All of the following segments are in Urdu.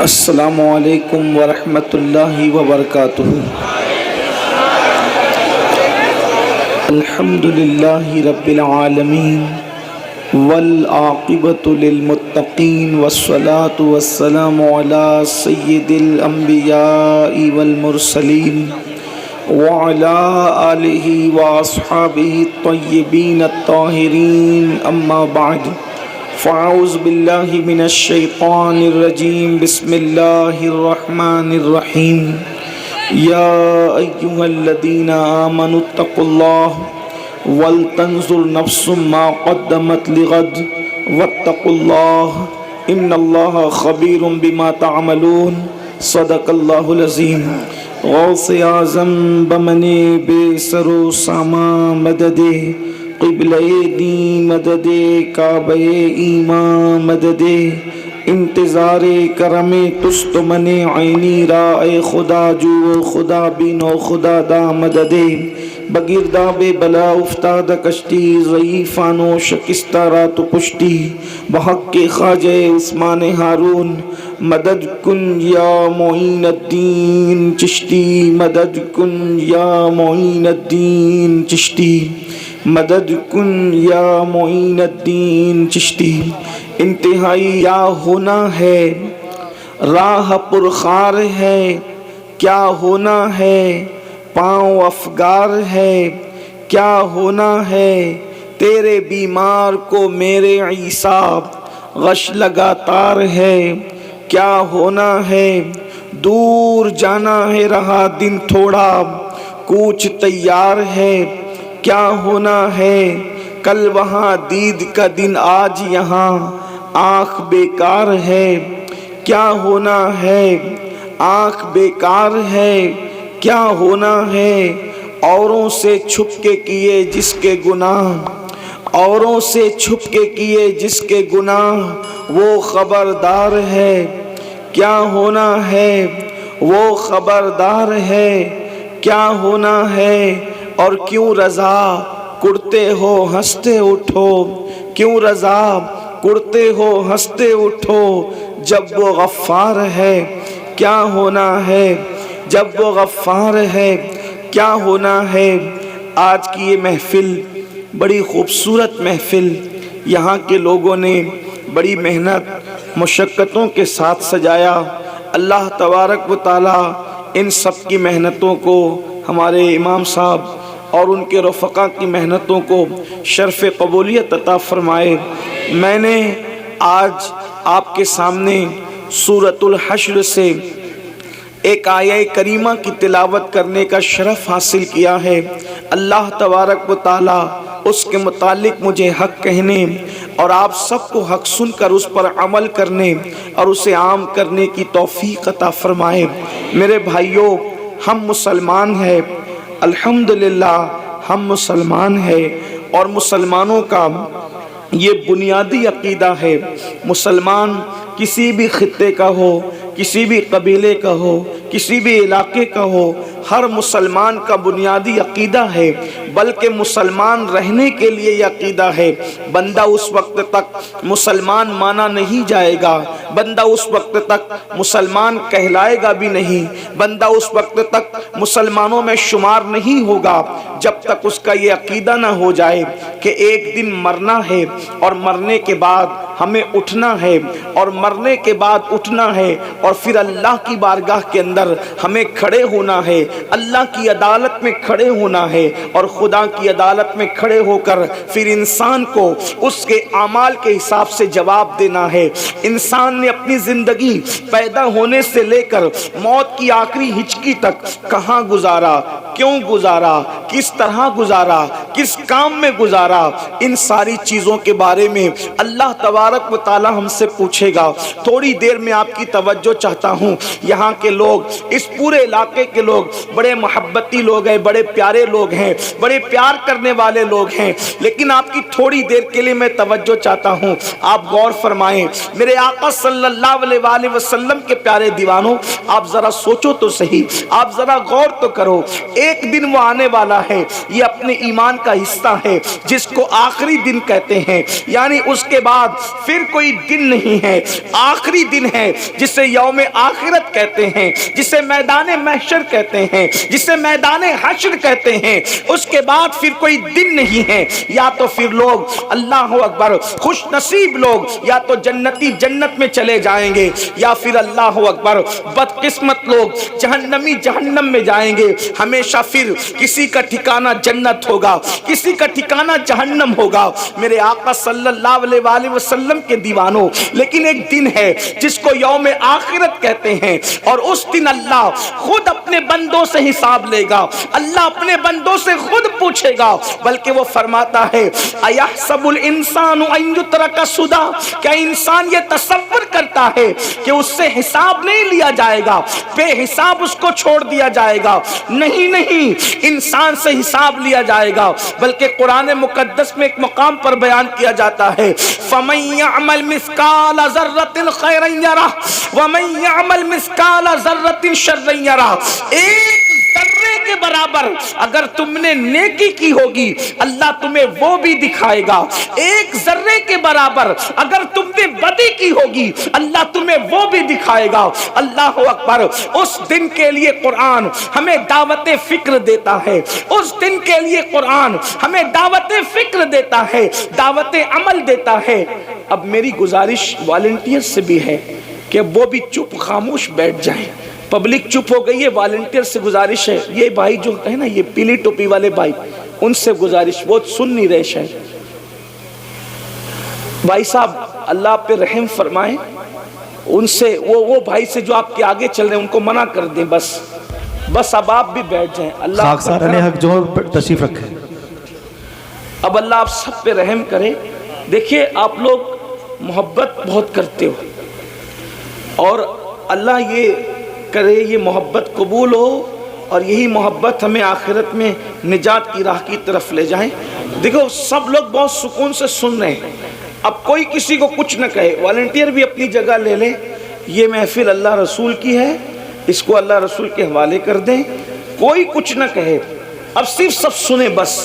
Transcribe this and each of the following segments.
السلام علیکم ورحمۃ اللہ وبرکاتہ۔ الحمد للہ رب العالمین والعاقبۃ للمتقین والصلاة والسلام علی سید الانبیاء والمرسلین وعلی آلہ واصحابہ الطیبین الطاہرین، اما بعد فاعوذ باللہ من الشیطان الرجیم، بسم اللہ الرحمن الرحیم۔ یا ایہا الذین آمنوا اتقوا اللہ ولتنظر نفس ما قدمت لغد واتقوا اللہ ان اللہ خبیر بما تعملون، صدق اللہ العظیم۔ غوث اعظم بمن بے سر و ساما مدد، قبلہ دی مدد، کعبہ ایمان مدد، انتظار کرم تست من عینی را، اے خدا جو خدا بینو خدا دا مدد، بگرداب بلا افتاد کشتی، ضعیفانو شکستہ رات پشتی، بحق خواجہ عثمان ہارون، مدد کن یا معین الدین چشتی، مدد کن یا معین الدین چشتی، مدد کن یا معین الدین چشتی۔ انتہائی کیا ہونا ہے، راہ پرخار ہے، کیا ہونا ہے، پاؤں افگار ہے، کیا ہونا ہے، تیرے بیمار کو میرے عیسیٰ غش لگاتار ہے، کیا ہونا ہے، دور جانا ہے رہا دن تھوڑا، کوچ تیار ہے، کیا ہونا ہے، کل وہاں دید کا دن آج یہاں آنکھ بیکار ہے، کیا ہونا ہے، آنکھ بیکار ہے، کیا ہونا ہے، اوروں سے چھپ کے کیے جس کے گناہ، اوروں سے چھپ کے کیے جس کے گناہ، وہ خبردار ہے، کیا ہونا ہے، وہ خبردار ہے، کیا ہونا ہے، اور کیوں رضا کڑتے ہو ہنستے اٹھو، کیوں رضا کڑتے ہو ہنستے اٹھو، جب وہ غفار ہے، کیا ہونا ہے، جب وہ غفار ہے، کیا ہونا ہے۔ آج کی یہ محفل بڑی خوبصورت محفل، یہاں کے لوگوں نے بڑی محنت مشقتوں کے ساتھ سجایا۔ اللہ تبارک و تعالی ان سب کی محنتوں کو، ہمارے امام صاحب اور ان کے رفقا کی محنتوں کو شرف قبولیت عطا فرمائے۔ میں نے آج آپ کے سامنے سورۃ الحشر سے ایک آیہ کریمہ کی تلاوت کرنے کا شرف حاصل کیا ہے۔ اللہ تبارک و تعالی اس کے متعلق مجھے حق کہنے اور آپ سب کو حق سن کر اس پر عمل کرنے اور اسے عام کرنے کی توفیق عطا فرمائے۔ میرے بھائیوں، ہم مسلمان ہیں، الحمدللہ ہم مسلمان ہیں، اور مسلمانوں کا یہ بنیادی عقیدہ ہے۔ مسلمان کسی بھی خطے کا ہو، کسی بھی قبیلے کا ہو، کسی بھی علاقے کا ہو، ہر مسلمان کا بنیادی عقیدہ ہے، بلکہ مسلمان رہنے کے لیے یہ عقیدہ ہے۔ بندہ اس وقت تک مسلمان مانا نہیں جائے گا، بندہ اس وقت تک مسلمان کہلائے گا بھی نہیں، بندہ اس وقت تک مسلمانوں میں شمار نہیں ہوگا جب تک اس کا یہ عقیدہ نہ ہو جائے کہ ایک دن مرنا ہے، اور مرنے کے بعد ہمیں اٹھنا ہے، اور مرنے کے بعد اٹھنا ہے، اور پھر اللہ کی بارگاہ کے اندر ہمیں کھڑے ہونا ہے، اللہ کی عدالت میں کھڑے ہونا ہے، اور خدا کی عدالت میں کھڑے ہو کر پھر انسان کو اس کے اعمال کے حساب سے جواب دینا ہے۔ انسان نے اپنی زندگی پیدا ہونے سے لے کر موت کی آخری ہچکی تک کہاں گزارا، کیوں گزارا، کس طرح گزارا، کس کام میں گزارا، ان ساری چیزوں کے بارے میں اللہ تبارک و تعالی ہم سے پوچھے گا۔ تھوڑی دیر میں آپ کی توجہ چاہتا ہوں۔ یہاں کے لوگ اس پورے علاقے کے لوگ بڑے محبتی لوگ ہیں، بڑے پیارے لوگ ہیں، بڑے پیار کرنے والے لوگ ہیں، لیکن آپ کی تھوڑی دیر کے لیے میں توجہ چاہتا ہوں، آپ غور فرمائیں۔ میرے آقا صلی اللہ علیہ وآلہ وسلم کے پیارے دیوانوں، آپ ذرا سوچو تو صحیح، آپ ذرا غور تو کرو، ایک دن وہ آنے والا ہے، یہ اپنے ایمان کا حصہ ہے جس کو آخری دن کہتے ہیں، یعنی اس کے بعد پھر کوئی دن نہیں ہے، آخری دن ہے جسے یوم آخرت کہتے ہیں، جسے میدان محشر کہتے ہیں، جسے میدان حشر کہتے ہیں، اس کے بعد پھر کوئی دن نہیں ہے۔ یا تو پھر لوگ اللہ اکبر خوش نصیب لوگ یا تو جنتی جنت میں چلے جائیں گے، یا پھر اللہ اکبر بدقسمت لوگ جہنمی جہنم میں جائیں گے۔ ہمیشہ پھر کسی کا ٹھکانہ جنت ہوگا، کسی کا ٹھکانہ جہنم ہوگا، میرے آقا صلی اللہ علیہ وآلہ وسلم کے دیوانوں۔ لیکن ایک دن ہے جس کو یوم آخرت کہتے ہیں، اور اس دن اللہ خود اپنے بندوں سے حساب لے گا، اللہ اپنے بندوں سے خود پوچھے گا، بلکہ وہ فرماتا ہے اَيَحْسَبُ الْإِنسَانُ أَن يُتْرَكَ سُدًى، کیا انسان یہ تصور کرتا ہے کہ اس سے حساب نہیں لیا جائے گا، بے حساب اس کو چھوڑ دیا جائے گا؟ نہیں نہیں، انسان سے حساب لیا جائے گا، بلکہ قرآن مقدس میں ایک مقام پر بیان کیا جاتا ہے فَمَن يَعْمَلْ مِثْقَالَ ذَرَّةٍ خَيْرًا يَرَهُ وَمَن يَعْمَلْ مِثْقَالَ ذَرَّةٍ شَرًّا يَرَهُ۔ ایک ذرے کے برابر اگر تم نے نیکی کی ہوگی اللہ تمہیں وہ بھی دکھائے گا، ایک ذرے کے برابر اگر تم نے بدی کی ہوگی اللہ تمہیں وہ بھی دکھائے گا۔ اللہ اکبر، اس دن کے لیے قرآن ہمیں دعوت فکر دیتا ہے، اس دن کے لیے قرآن ہمیں دعوت فکر دیتا ہے، دعوت عمل دیتا ہے۔ اب میری گزارش والنٹیئر سے بھی ہے کہ وہ بھی چپ خاموش بیٹھ جائیں، پبلک چپ ہو گئی ہے، والنٹیئر سے گزارش ہے، یہ بھائی جو ہے نا یہ پیلی ٹوپی والے بھائی، ان سے گزارش، وہ سن نہیں رہے شاید۔ بھائی صاحب اللہ آپ پہ رحم فرمائیں، ان سے وہ بھائی سے جو آپ کے آگے چل رہے ہیں ان کو منع کر دیں، بس اب آپ بھی بیٹھ جائیں۔ اللہ خاکسارانِ حق جو تشریف رکھے۔ اب اللہ آپ سب پہ رحم کرے۔ دیکھیے آپ لوگ محبت بہت کرتے ہو، اور اللہ یہ کرے یہ محبت قبول ہو، اور یہی محبت ہمیں آخرت میں نجات کی راہ کی طرف لے جائیں۔ دیکھو سب لوگ بہت سکون سے سن رہے ہیں، اب کوئی کسی کو کچھ نہ کہے، والنٹیئر بھی اپنی جگہ لے لیں، یہ محفل اللہ رسول کی ہے، اس کو اللہ رسول کے حوالے کر دیں، کوئی کچھ نہ کہے، اب صرف سب سنیں۔ بس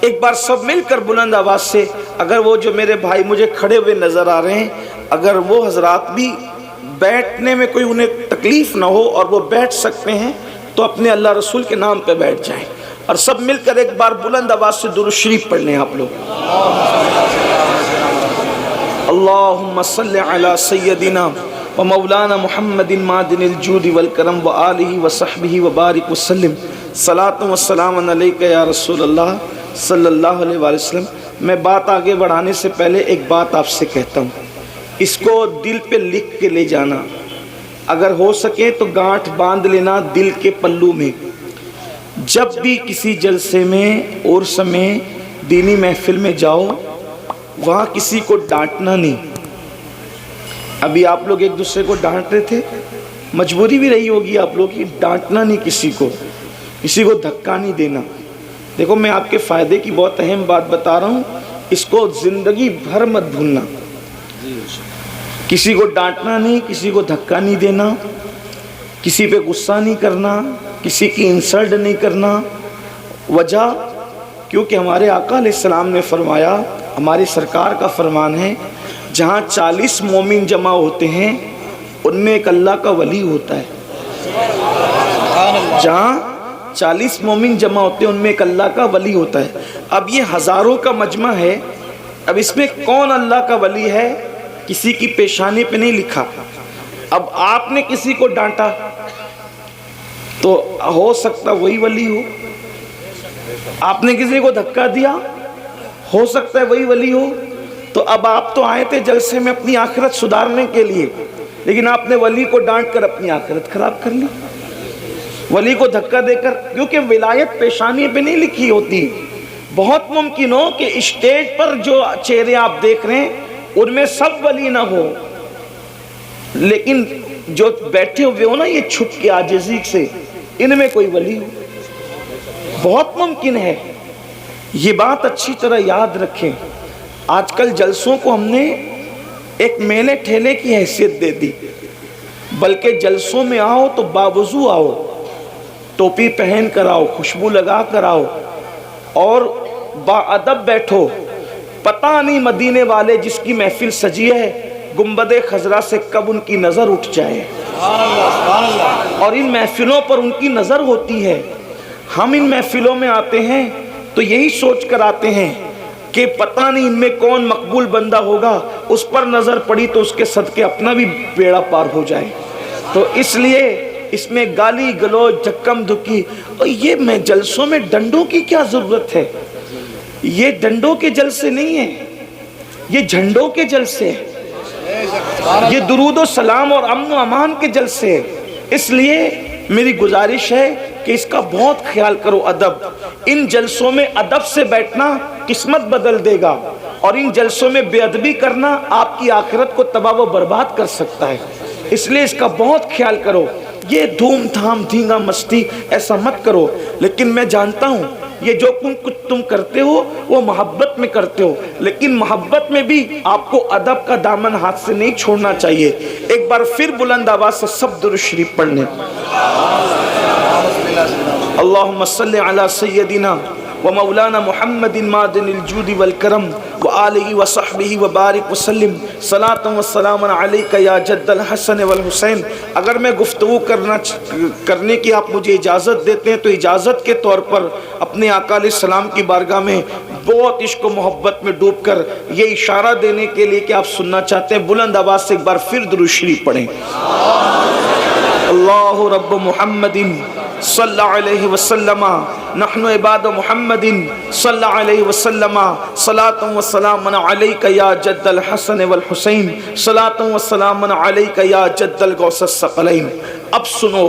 ایک بار سب مل کر بلند آواز سے، اگر وہ جو میرے بھائی مجھے کھڑے ہوئے نظر آ رہے ہیں اگر وہ حضرات بھی بیٹھنے میں کوئی انہیں تکلیف نہ ہو اور وہ بیٹھ سکتے ہیں تو اپنے اللہ رسول کے نام پہ بیٹھ جائیں، اور سب مل کر ایک بار بلند آواز سے درود شریف پڑھ لیں آپ لوگ۔ اللہم صلی علی سیدنا و مولانا محمد معدن الجود والکرم و آلہ و صحبہ و بارک وسلم، صلاۃ و سلام علیکہ یا رسول اللہ صلی اللہ علیہ وآلہ وسلم۔ میں بات آگے بڑھانے سے پہلے ایک بات آپ سے کہتا ہوں، اس کو دل پہ لکھ کے لے جانا، اگر ہو سکے تو گانٹھ باندھ لینا دل کے پلو میں۔ جب بھی کسی جلسے میں عرس میں دینی محفل میں جاؤ وہاں کسی کو ڈانٹنا نہیں۔ ابھی آپ لوگ ایک دوسرے کو ڈانٹ رہے تھے، مجبوری بھی رہی ہوگی آپ لوگ کی، ڈانٹنا نہیں، کسی کو دھکا نہیں دینا۔ دیکھو میں آپ کے فائدے کی بہت اہم بات بتا رہا ہوں، اس کو زندگی بھر مت بھولنا۔ کسی کو ڈانٹنا نہیں، کسی کو دھکا نہیں دینا، کسی پہ غصہ نہیں کرنا، کسی کی انسلٹ نہیں کرنا۔ وجہ کیونکہ ہمارے آقا علیہ السلام نے فرمایا، ہماری سرکار کا فرمان ہے، جہاں 40 مومن جمع ہوتے ہیں ان میں ایک اللہ کا ولی ہوتا ہے۔ جہاں 40 مومن جمع ہوتے ہیں ان میں ایک اللہ کا ولی ہوتا ہے۔ اب یہ ہزاروں کا مجمع ہے، اب اس میں کون اللہ کا ولی ہے کسی کی پیشانی پہ نہیں لکھا۔ اب آپ نے کسی کو ڈانٹا تو ہو سکتا وہی ولی ہو، آپ نے کسی کو دھکا دیا ہو سکتا ہے وہی ولی ہو۔ تو اب آپ تو آئے تھے جلسے میں اپنی آخرت سدھارنے کے لیے، لیکن آپ نے ولی کو ڈانٹ کر اپنی آخرت خراب کر لی، ولی کو دھکا دے کر، کیونکہ ولایت پیشانی پہ نہیں لکھی ہوتی۔ بہت ممکن ہو کہ اسٹیج پر جو چہرے آپ دیکھ رہے ہیں ان میں سب ولی نہ ہو، لیکن جو بیٹھے ہوئے ہو نا یہ چھپ کے عاجزی سے، ان میں کوئی ولی ہو، بہت ممکن ہے۔ یہ بات اچھی طرح یاد رکھیں۔ آج کل جلسوں کو ہم نے ایک میلے ٹھیلے کی حیثیت دے دی، بلکہ جلسوں میں آؤ تو باوضو آؤ، ٹوپی پہن کر آؤ، خوشبو لگا کر آؤ اور با ادب بیٹھو۔ پتہ نہیں مدینے والے جس کی محفل سجی ہے گنبد خضرا سے کب ان کی نظر اٹھ جائے، اور ان محفلوں پر ان کی نظر ہوتی ہے۔ ہم ان محفلوں میں آتے ہیں تو یہی سوچ کر آتے ہیں کہ پتہ نہیں ان میں کون مقبول بندہ ہوگا، اس پر نظر پڑی تو اس کے صدقے اپنا بھی بیڑا پار ہو جائے۔ تو اس لیے اس میں گالی گلوچ جھکم دھکی، اور یہ میں جلسوں میں ڈنڈوں کی کیا ضرورت ہے؟ یہ ڈنڈوں کے جلسے نہیں ہیں، یہ جھنڈوں کے جلسے ہیں، یہ درود و سلام اور امن و امان کے جلسے ہیں۔ اس لیے میری گزارش ہے کہ اس کا بہت خیال کرو۔ ادب، ان جلسوں میں ادب سے بیٹھنا قسمت بدل دے گا، اور ان جلسوں میں بے ادبی کرنا آپ کی آخرت کو تباہ و برباد کر سکتا ہے۔ اس لیے اس کا بہت خیال کرو۔ یہ دھوم دھام دھینگا مستی ایسا مت کرو۔ لیکن میں جانتا ہوں یہ جو کچھ تم کرتے ہو وہ محبت میں کرتے ہو، لیکن محبت میں بھی آپ کو ادب کا دامن ہاتھ سے نہیں چھوڑنا چاہیے۔ ایک بار پھر بلند آواز سے سب درود شریف پڑھ لیں۔ اللہم صلی علی سیدنا و مولانا محمد معدن الجود والکرم و آلہ و صحبہ و بارک وسلم صلاۃ و سلام علیک یا جد الحسن والحسین۔ اگر میں گفتگو کرنے کی آپ مجھے اجازت دیتے ہیں تو اجازت کے طور پر اپنے آقا علیہ السلام کی بارگاہ میں بہت عشق و محبت میں ڈوب کر یہ اشارہ دینے کے لیے کہ آپ سننا چاہتے ہیں، بلند آواز سے ایک بار پھر درود شریف پڑھیں۔ اللہ رب محمد صلی علیہ وسلم، نحن عباد محمد صلی علیہ وسلم، صلاۃ و سلام علیک یا جد الحسن والحسین، صلاۃ و سلام علیک یا جد الغوث الثقلین۔ اب سنو،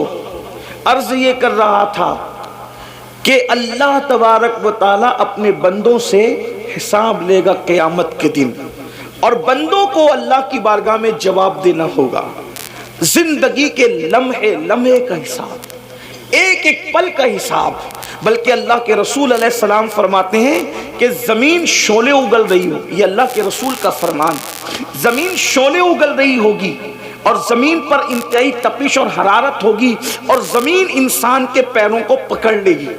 عرض یہ کر رہا تھا کہ اللہ تبارک و تعالی اپنے بندوں سے حساب لے گا قیامت کے دن، اور بندوں کو اللہ کی بارگاہ میں جواب دینا ہوگا۔ زندگی کے لمحے لمحے کا حساب، ایک ایک پل کا حساب۔ بلکہ اللہ کے رسول علیہ السلام فرماتے ہیں کہ زمین شعلے اگل رہی ہو، یہ اللہ کے رسول کا فرمان، زمین شعلے اگل رہی ہوگی، اور زمین پر انتہائی تپش اور حرارت ہوگی، اور زمین انسان کے پیروں کو پکڑ لے گی،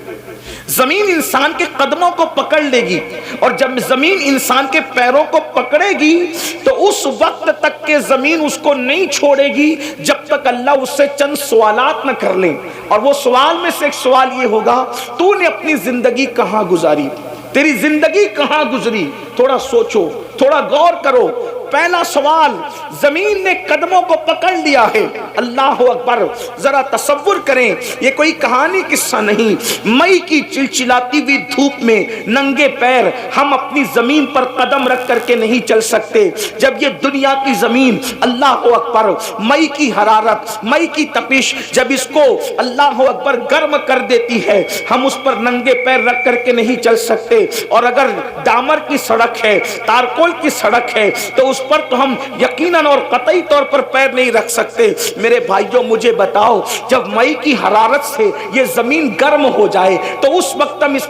زمین انسان کے قدموں کو پکڑ لے گی، اور جب زمین انسان کے پیروں کو پکڑے گی تو اس وقت تک کہ زمین اس کو نہیں چھوڑے گی جب تک اللہ اس سے چند سوالات نہ کر لیں۔ اور وہ سوال میں سے ایک سوال یہ ہوگا، تو نے اپنی زندگی کہاں گزاری، تیری زندگی کہاں گزری؟ تھوڑا سوچو، تھوڑا غور کرو۔ پہلا سوال، زمین نے قدموں کو پکڑ لیا ہے، اللہ اکبر۔ ذرا تصور کریں، یہ کوئی کہانی قصہ نہیں، مئی کی چلچلاتی ہوئی دھوپ میں ننگے پیر ہم اپنی زمین پر قدم رکھ کر کے نہیں چل سکتے۔ جب یہ دنیا کی زمین، اللہ اکبر، مئی کی حرارت، مئی کی تپش جب اس کو اللہ اکبر گرم کر دیتی ہے، ہم اس پر ننگے پیر رکھ کر کے نہیں چل سکتے۔ اور اگر ڈامر کی سڑک ہے، تارکول کی سڑک ہے، تو اس پر تو ہم یقیناً اور قطعی طور پر پیر نہیں رکھ سکتے۔ میرے بھائیوں مجھے بتاؤ، جب مئی کی حرارت سے یہ زمین گرم ہو جائے تو اس وقت ہم اس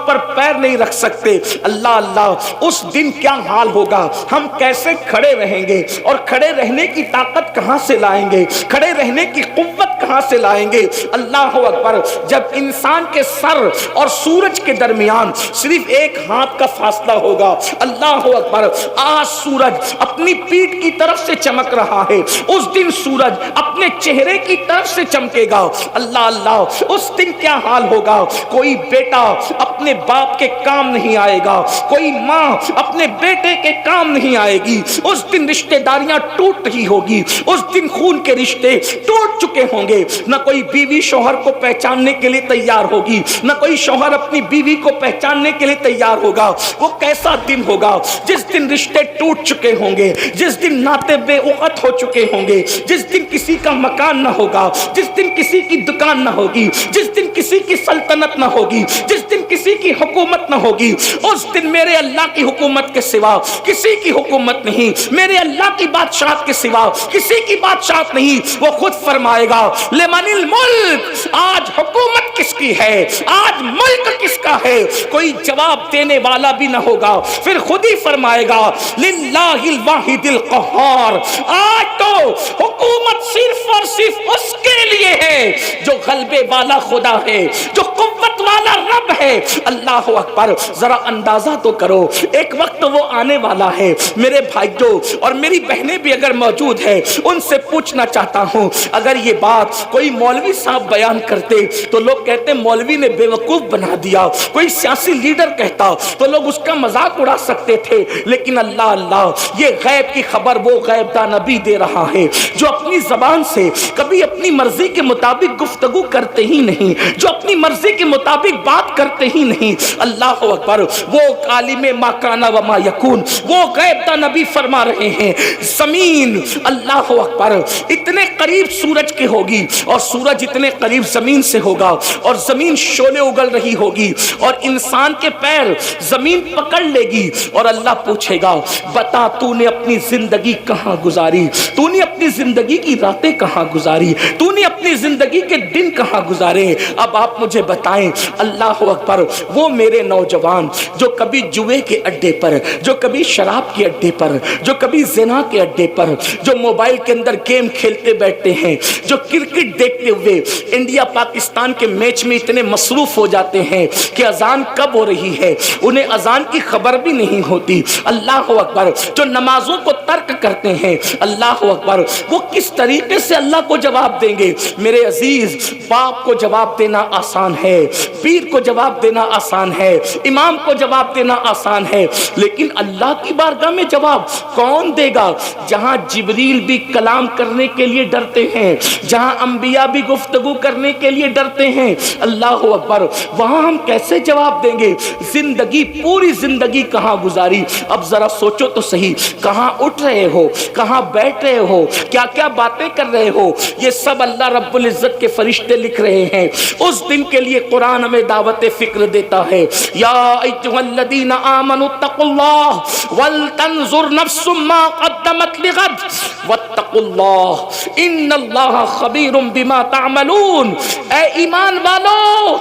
پر پیر نہیں رکھ سکتے۔ اللہ اللہ، اس دن کیا حال ہوگا، ہم کیسے کھڑے رہیں گے، اور کھڑے رہنے کی طاقت کہاں سے لائیں گے، کھڑے رہنے کی قوت کہاں سے لائیں گے؟ اللہ اکبر، جب انسان کے سر اور سورج کے درمیان صرف ایک ہاتھ کا فاصلہ ہوگا، اللہ اکبر، آج سورج اپنی پیٹھ کی طرف سے چمک رہا ہے، اس دن سورج اپنے چہرے کی طرف سے چمکے گا۔ اللہ اللہ، اس دن کیا حال ہوگا، کوئی بیٹا اپنے باپ کے کام نہیں آئے گا، کوئی ماں اپنے بیٹے کے کام نہیں آئے گی، اس دن رشتہ داریاں ٹوٹ رہی ہوگی، اس دن خون کے رشتے ٹوٹ چکے ہوں گے، نہ کوئی بیوی شوہر کو پہچاننے کے لیے تیار ہوگی، نہ کوئی شوہر اپنی بیوی کو پہچاننے کے لیے تیار ہوگا۔ وہ کیسا دن ہوگا جس دن رشتے ٹوٹ چکے ہوں گے، جس دن ناطے بے وقت ہو چکے ہوں گے، جس دن کسی کا مکان نہ ہوگا، جس دن کسی کی دکان نہ ہوگی، جس دن کسی کی سلطنت نہ ہوگی، جس دن کسی کسی کی حکومت نہ ہوگی، اس دن میرے اللہ کی حکومت کے سوا کسی کی حکومت نہیں، میرے اللہ کی بادشاہت کے سوا کسی کی بادشاہت نہیں۔ وہ خود فرمائے گا لمن الملک، آج حکومت کس کی ہے، آج ملک کس کا ہے؟ کوئی جواب دینے والا بھی نہ ہوگا، پھر خود ہی فرمائے گا للہ الواحد القہار، آج تو حکومت صرف اور صرف اس کے لیے ہے جو غلبے والا خدا ہے، جو قوت والا رب ہے۔ اللہ اکبر، ذرا اندازہ تو کرو، ایک وقت وہ آنے والا ہے۔ میرے بھائیوں اور میری بہنیں بھی اگر موجود ہیں، ان سے پوچھنا چاہتا ہوں، اگر یہ بات کوئی مولوی صاحب بیان کرتے تو لوگ کہتے مولوی نے بیوقوف بنا دیا، کوئی سیاسی لیڈر کہتا تو لوگ اس کا مذاق اڑا سکتے تھے، لیکن اللہ اللہ، یہ غیب کی خبر وہ غیب داں نبی دے رہا ہے جو اپنی زبان سے کبھی اپنی مرضی کے مطابق گفتگو کرتے ہی نہیں، جو اپنی مرضی کے مطابق بات کرتے ہی نہیں۔ اللہ اکبر، وہ عالم ما کان و ما یکون، وہ غیب داں نبی فرما رہے ہیں زمین اللہ اکبر اتنے قریب سورج کے ہوگی اور سورج اتنے قریب زمین سے ہوگا اور زمین شعلے اگل رہی ہوگی اور انسان کے پیر زمین پکڑ لے گی اور اللہ پوچھے گا بتا تو نے اپنی زندگی کہاں گزاری، تو نے اپنی زندگی کی راتیں کہاں گزاری، تو نے اپنی زندگی کے دن کہاں گزارے؟ اب آپ مجھے بتائیں اللہ اکبر، وہ میرے نوجوان جو کبھی جوئے کے اڈے پر، جو کبھی شراب کے اڈے پر، جو کبھی زنا کے اڈے پر، جو موبائل کے اندر گیم کھیلتے بیٹھتے ہیں، جو کرکٹ دیکھتے ہوئے انڈیا پاکستان کے میچ میں اتنے مصروف ہو جاتے ہیں کہ اذان کب ہو رہی ہے انہیں اذان کی خبر بھی نہیں ہوتی۔ اللہ اکبر، جو نمازوں کو ترک کرتے ہیں، اللہ اکبر، وہ کس طریقے سے اللہ کو جواب دیں گے؟ میرے عزیز، باپ کو جواب دینا آسان ہے، پیر کو جواب دینا آسان ہے، امام کو جواب دینا آسان ہے، لیکن اللہ کی بارگاہ میں جواب کون دے گا؟ جہاں جبریل بھی کلام کرنے کے لیے ڈرتے ہیں، جہاں انبیاء بھی گفتگو کرنے کے لیے ڈرتے ہیں، اللہ اکبر، وہاں ہم کیسے جواب دیں گے؟ زندگی، پوری زندگی کہاں گزاری؟ اب ذرا سوچو تو صحیح، کہاں اٹھ رہے ہو، کہاں بیٹھ رہے ہو، کیا کیا باتیں کر رہے ہو؟ یہ سب اللہ رب العزت کے فرشتے لکھ رہے ہیں۔ اس دن کے لیے قرآن ہمیں دعوت فکر دیتا ہے، یا ایھا الذین آمنوا اتقوا اللہ ولتنظر نفس ما قدمت لغد واتقوا اللہ ان اللہ خبیر بما تعملون۔ اے ایمان والو،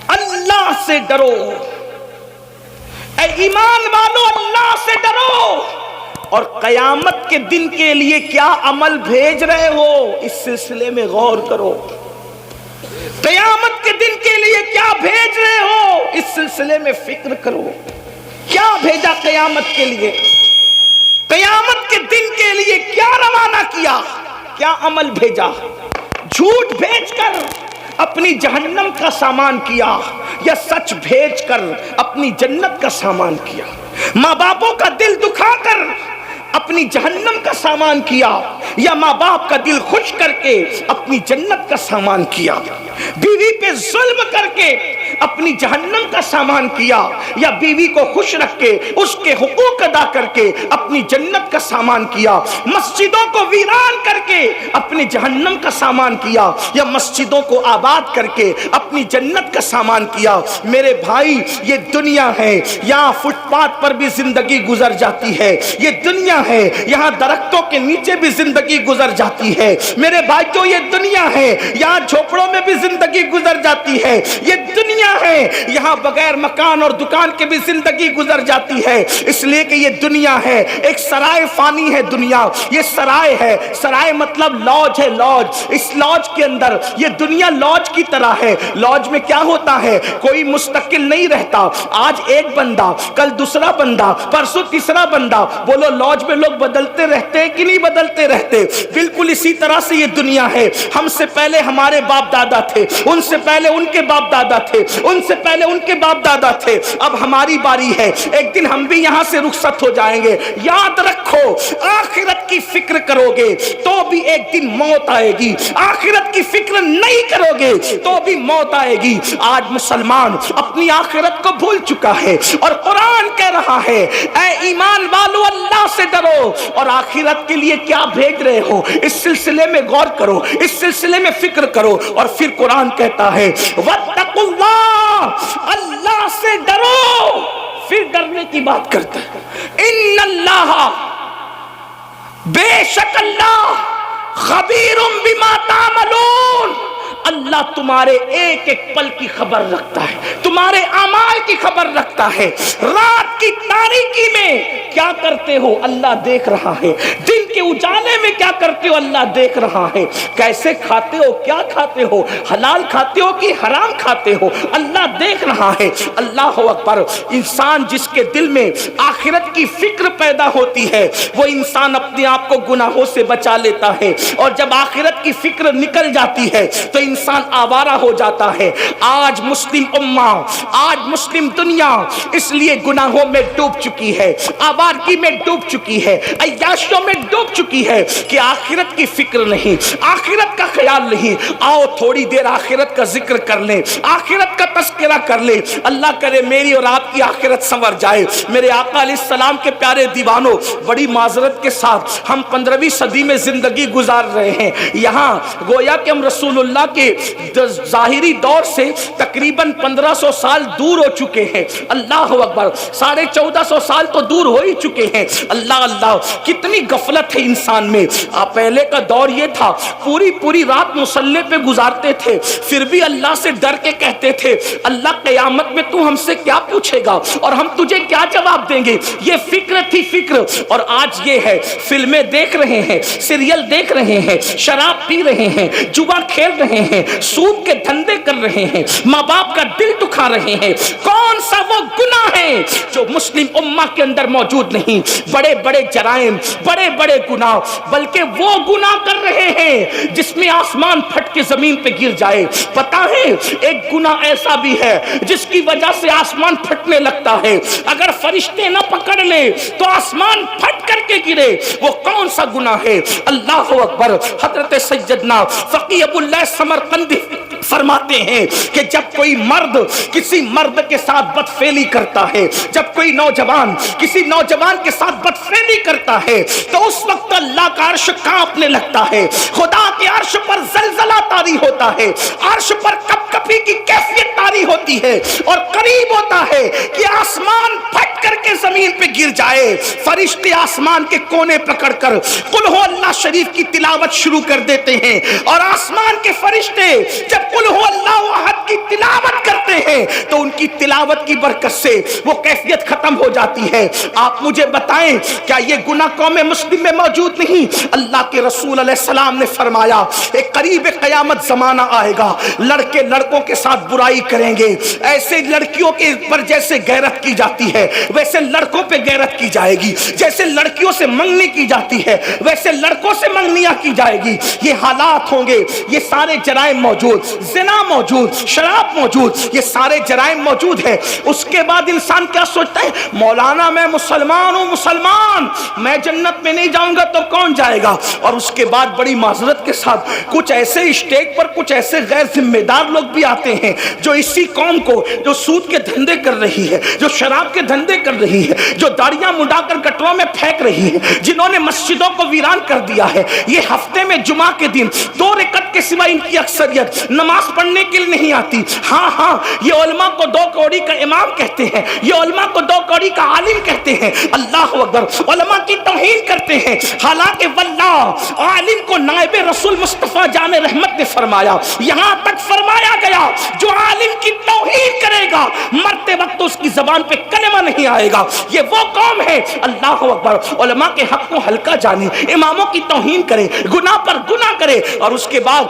اللہ سے ڈرو، اے ایمان والو اللہ سے ڈرو، اور قیامت کے دن کے لیے کیا عمل بھیج رہے ہو اس سلسلے میں غور کرو۔ قیامت کے دن کے لیے کیا بھیج رہے ہو اس سلسلے میں فکر کرو۔ کیا بھیجا قیامت کے لیے؟ قیامت کے دن کے لیے کیا روانہ کیا؟ کیا عمل بھیجا؟ جھوٹ بھیج کر اپنی جہنم کا سامان کیا یا سچ بھیج کر اپنی جنت کا سامان کیا؟ ماں باپوں کا دل دکھا کر اپنی جہنم کا سامان کیا یا ماں باپ کا دل خوش کر کے اپنی جنت کا سامان کیا؟ بیوی پہ ظلم کر کے اپنی جہنم کا سامان کیا یا بیوی کو خوش رکھ کے اس کے حقوق ادا کر کے اپنی جنت کا سامان کیا؟ مسجدوں کو ویران کر کے اپنی جہنم کا سامان کیا یا مسجدوں کو آباد کر کے اپنی جنت کا سامان کیا؟ میرے بھائی، یہ دنیا ہے، یہاں فٹ پاتھ پر بھی زندگی گزر جاتی ہے، یہ دنیا ہے، یہاں درختوں کے نیچے بھی زندگی گزر جاتی ہے، میرے بھائیوں یہ دنیا ہے، یہاں جھوپڑوں میں بھی زندگی گزر جاتی ہے، یہ دنیا ہے، یہاں بغیر مکان اور دکان کے بھی زندگی گزر جاتی ہے، اس لیے کہ یہ دنیا ہے، ایک سرائے فانی ہے دنیا، یہ سرائے ہے، سرائے مطلب لاج ہے، لاج، اس لاج کے اندر یہ دنیا لاج کی طرح ہے۔ لاج میں کیا ہوتا ہے؟ کوئی مستقل نہیں رہتا، آج ایک بندہ، کل دوسرا بندہ، پرسوں تیسرا بندہ، بولو لاج میں لوگ بدلتے رہتے ہیں کہ نہیں بدلتے رہتے؟ بالکل اسی طرح سے یہ دنیا ہے، ہم سے پہلے ہمارے باپ دادا تھے، ان سے پہلے ان کے باپ دادا تھے، ان سے پہلے ان کے باپ دادا تھے، اب ہماری باری ہے، ایک دن ہم بھی یہاں سے رخصت ہو جائیں گے۔ یاد رکھو، آخرت کی فکر کرو گے تو بھی ایک دن موت آئے گی، آخرت کی فکر نہیں کرو گے تو بھی موت آئے گی۔ آج مسلمان اپنی آخرت کو بھول چکا ہے اور قرآن کہہ رہا ہے اے ایمان والو اللہ سے ڈرو اور آخرت کے لیے کیا بھیج رہے ہو اس سلسلے میں غور کرو، اس سلسلے میں فکر کرو۔ اور پھر قرآن کہتا ہے واتقوا اللہ اللہ سے ڈرو، پھر ڈرنے کی بات کرتا ہے، ان اللہ، بے شک اللہ، خبیر بما تعملون، اللہ تمہارے ایک ایک پل کی خبر رکھتا ہے، تمہارے اعمال کی خبر رکھتا ہے۔ رات کی تاریکی میں کیا کرتے ہو اللہ دیکھ رہا ہے، دن کے اجالے میں کیا کرتے ہو اللہ دیکھ رہا ہے، کیسے کھاتے ہو، کیا کھاتے ہو، حلال کھاتے ہو کہ حرام کھاتے ہو، اللہ دیکھ رہا ہے۔ اللہ اکبر۔ انسان جس کے دل میں آخرت کی فکر پیدا ہوتی ہے وہ انسان اپنے آپ کو گناہوں سے بچا لیتا ہے، اور جب آخرت کی فکر نکل جاتی ہے تو انسان آوارہ ہو جاتا ہے۔ آج مسلم امہ، آج مسلم دنیا اس لیے گناہوں میں ڈوب چکی ہے، آوارگی میں ڈوب چکی ہے، عیاشیوں میں ڈوب چکی ہے کہ آخرت کی فکر نہیں، آخرت کا خیال نہیں۔ آؤ تھوڑی دیر آخرت کا ذکر کر لیں، آخرت کا تذکرہ کر لیں، اللہ کرے میری اور آپ کی آخرت سنور جائے۔ میرے آقا علیہ السلام کے پیارے دیوانوں، بڑی معذرت کے ساتھ ہم 15ویں صدی میں زندگی گزار رہے ہیں، یہاں گویا کہ ہم رسول اللہ کے ظاہری دور سے تقریباً 1500 سال دور ہو چکے ہیں۔ اللہ اکبر، 1450 سال تو دور ہو ہی چکے ہیں۔ اللہ اللہ، کتنی غفلت ہے انسان میں۔ پہلے کا دور یہ تھا، پوری رات مصلی پہ گزارتے تھے، پھر بھی اللہ سے ڈر کے کہتے تھے اللہ قیامت میں تو ہم سے کیا پوچھے گا اور ہم تجھے کیا جواب دیں گے۔ یہ فکر تھی فکر، اور آج یہ ہے فلمیں دیکھ رہے ہیں، سیریل دیکھ رہے ہیں، شراب پی رہے ہیں، جوا کھیل رہے ہیں، سود کے دھندے کر رہے ہیں، ماں باپ کا دل دکھا رہے ہیں۔ کون سا وہ گناہ ہے جو مسلم امہ کے اندر موجود نہیں؟ بڑے بڑے جرائم، بڑے بڑے گناہ، بلکہ وہ گناہ کر رہے ہیں جس میں آسمان پھٹ کے زمین پہ گر جائے۔ پتہ ہے ایک گناہ ایسا بھی ہے جس کی وجہ سے آسمان پھٹنے لگتا ہے، اگر فرشتے نہ پکڑ لیں تو آسمان پھٹ کر کے گرے۔ وہ کون سا گناہ ہے؟ اللہ اکبر۔ حضرت سیدنا فقی ابو اللہ سمرقندی فرماتے ہیں کہ جب کوئی مرد کسی مرد کے ساتھ بدفعلی کرتا ہے، جب کوئی نوجوان کسی نوجوان کے ساتھ بدفعلی کرتا ہے تو اس وقت اللہ کا عرش کانپنے لگتا ہے، خدا کے عرش پر زلزلہ طاری ہوتا ہے، عرش پر کپ کپی کی کیفیت طاری ہوتی ہے، اور قریب ہوتا ہے کہ آسمان پھٹ کر کے زمین پہ گر جائے۔ فرشتے آسمان کے کونے پکڑ کر قل ہو اللہ شریف کی تلاوت شروع کر دیتے ہیں، اور آسمان کے فرشتے جب قل ہو اللہ احد کی تلاوت کرتے ہیں تو ان کی تلاوت کی برکت سے وہ کیفیت ختم ہو جاتی ہے۔ آپ مجھے بتائیں کیا یہ گناہ قوم مسلم میں موجود نہیں؟ اللہ کے رسول علیہ السلام نے فرمایا ایک قریب قیامت زمانہ آئے گا، لڑکے لڑکوں کے ساتھ برائی کریں گے، ایسے لڑکیوں کے پر جیسے غیرت کی جاتی ہے ویسے لڑکوں پہ غیرت کی جائے گی، جیسے لڑکیوں سے منگنی کی جاتی ہے ویسے لڑکوں سے منگنیاں کی جائے گی۔ یہ حالات ہوں گے، یہ سارے جرائم موجود، زنا موجود، شراب موجود، یہ سارے جرائم موجود ہے۔ اس کے بعد انسان کیا سوچتا ہے؟ مولانا میں مسلمان ہوں، مسلمان میں جنت میں نہیں جاؤں گا تو کون جائے گا؟ اور اس کے بعد بڑی معذرت کے ساتھ کچھ ایسے اسٹیج پر کچھ ایسے غیر ذمہ دار لوگ بھی آتے ہیں جو اسی قوم کو، جو سود کے دھندے کر رہی ہے، جو شراب کے دھندے کر رہی ہے، جو داڑیاں منڈا کر گٹروں میں پھینک رہی ہے، جنہوں نے مسجدوں کو ویران کر دیا ہے، یہ ہفتے میں جمعہ کے دن 2 رکعت کے سوا ان کی اکثریت نماز پڑھنے کے لیے نہیں آتی۔ ہاں یہ علماء کو 2 کوڑی کا امام کہتے ہیں، یہ علماء کو 2 کوڑی کا عالم کہتے ہیں۔ اللہ اکبر، علماء کی توہین کرتے ہیں، حالانکہ واللہ عالم کو نائب رسول مصطفیٰ جامع رحمت نے فرمایا، یہاں تک فرمایا گیا جو عالم کی توہین کرے گا مرتے وقت اس کی زبان پہ کلمہ نہیں آئے گا۔ یہ وہ قوم ہے، اللہ اکبر، علماء کے حق کو ہلکا جانے، اماموں کی توہین کرے، گناہ پر گناہ کرے، اور اس کے بعد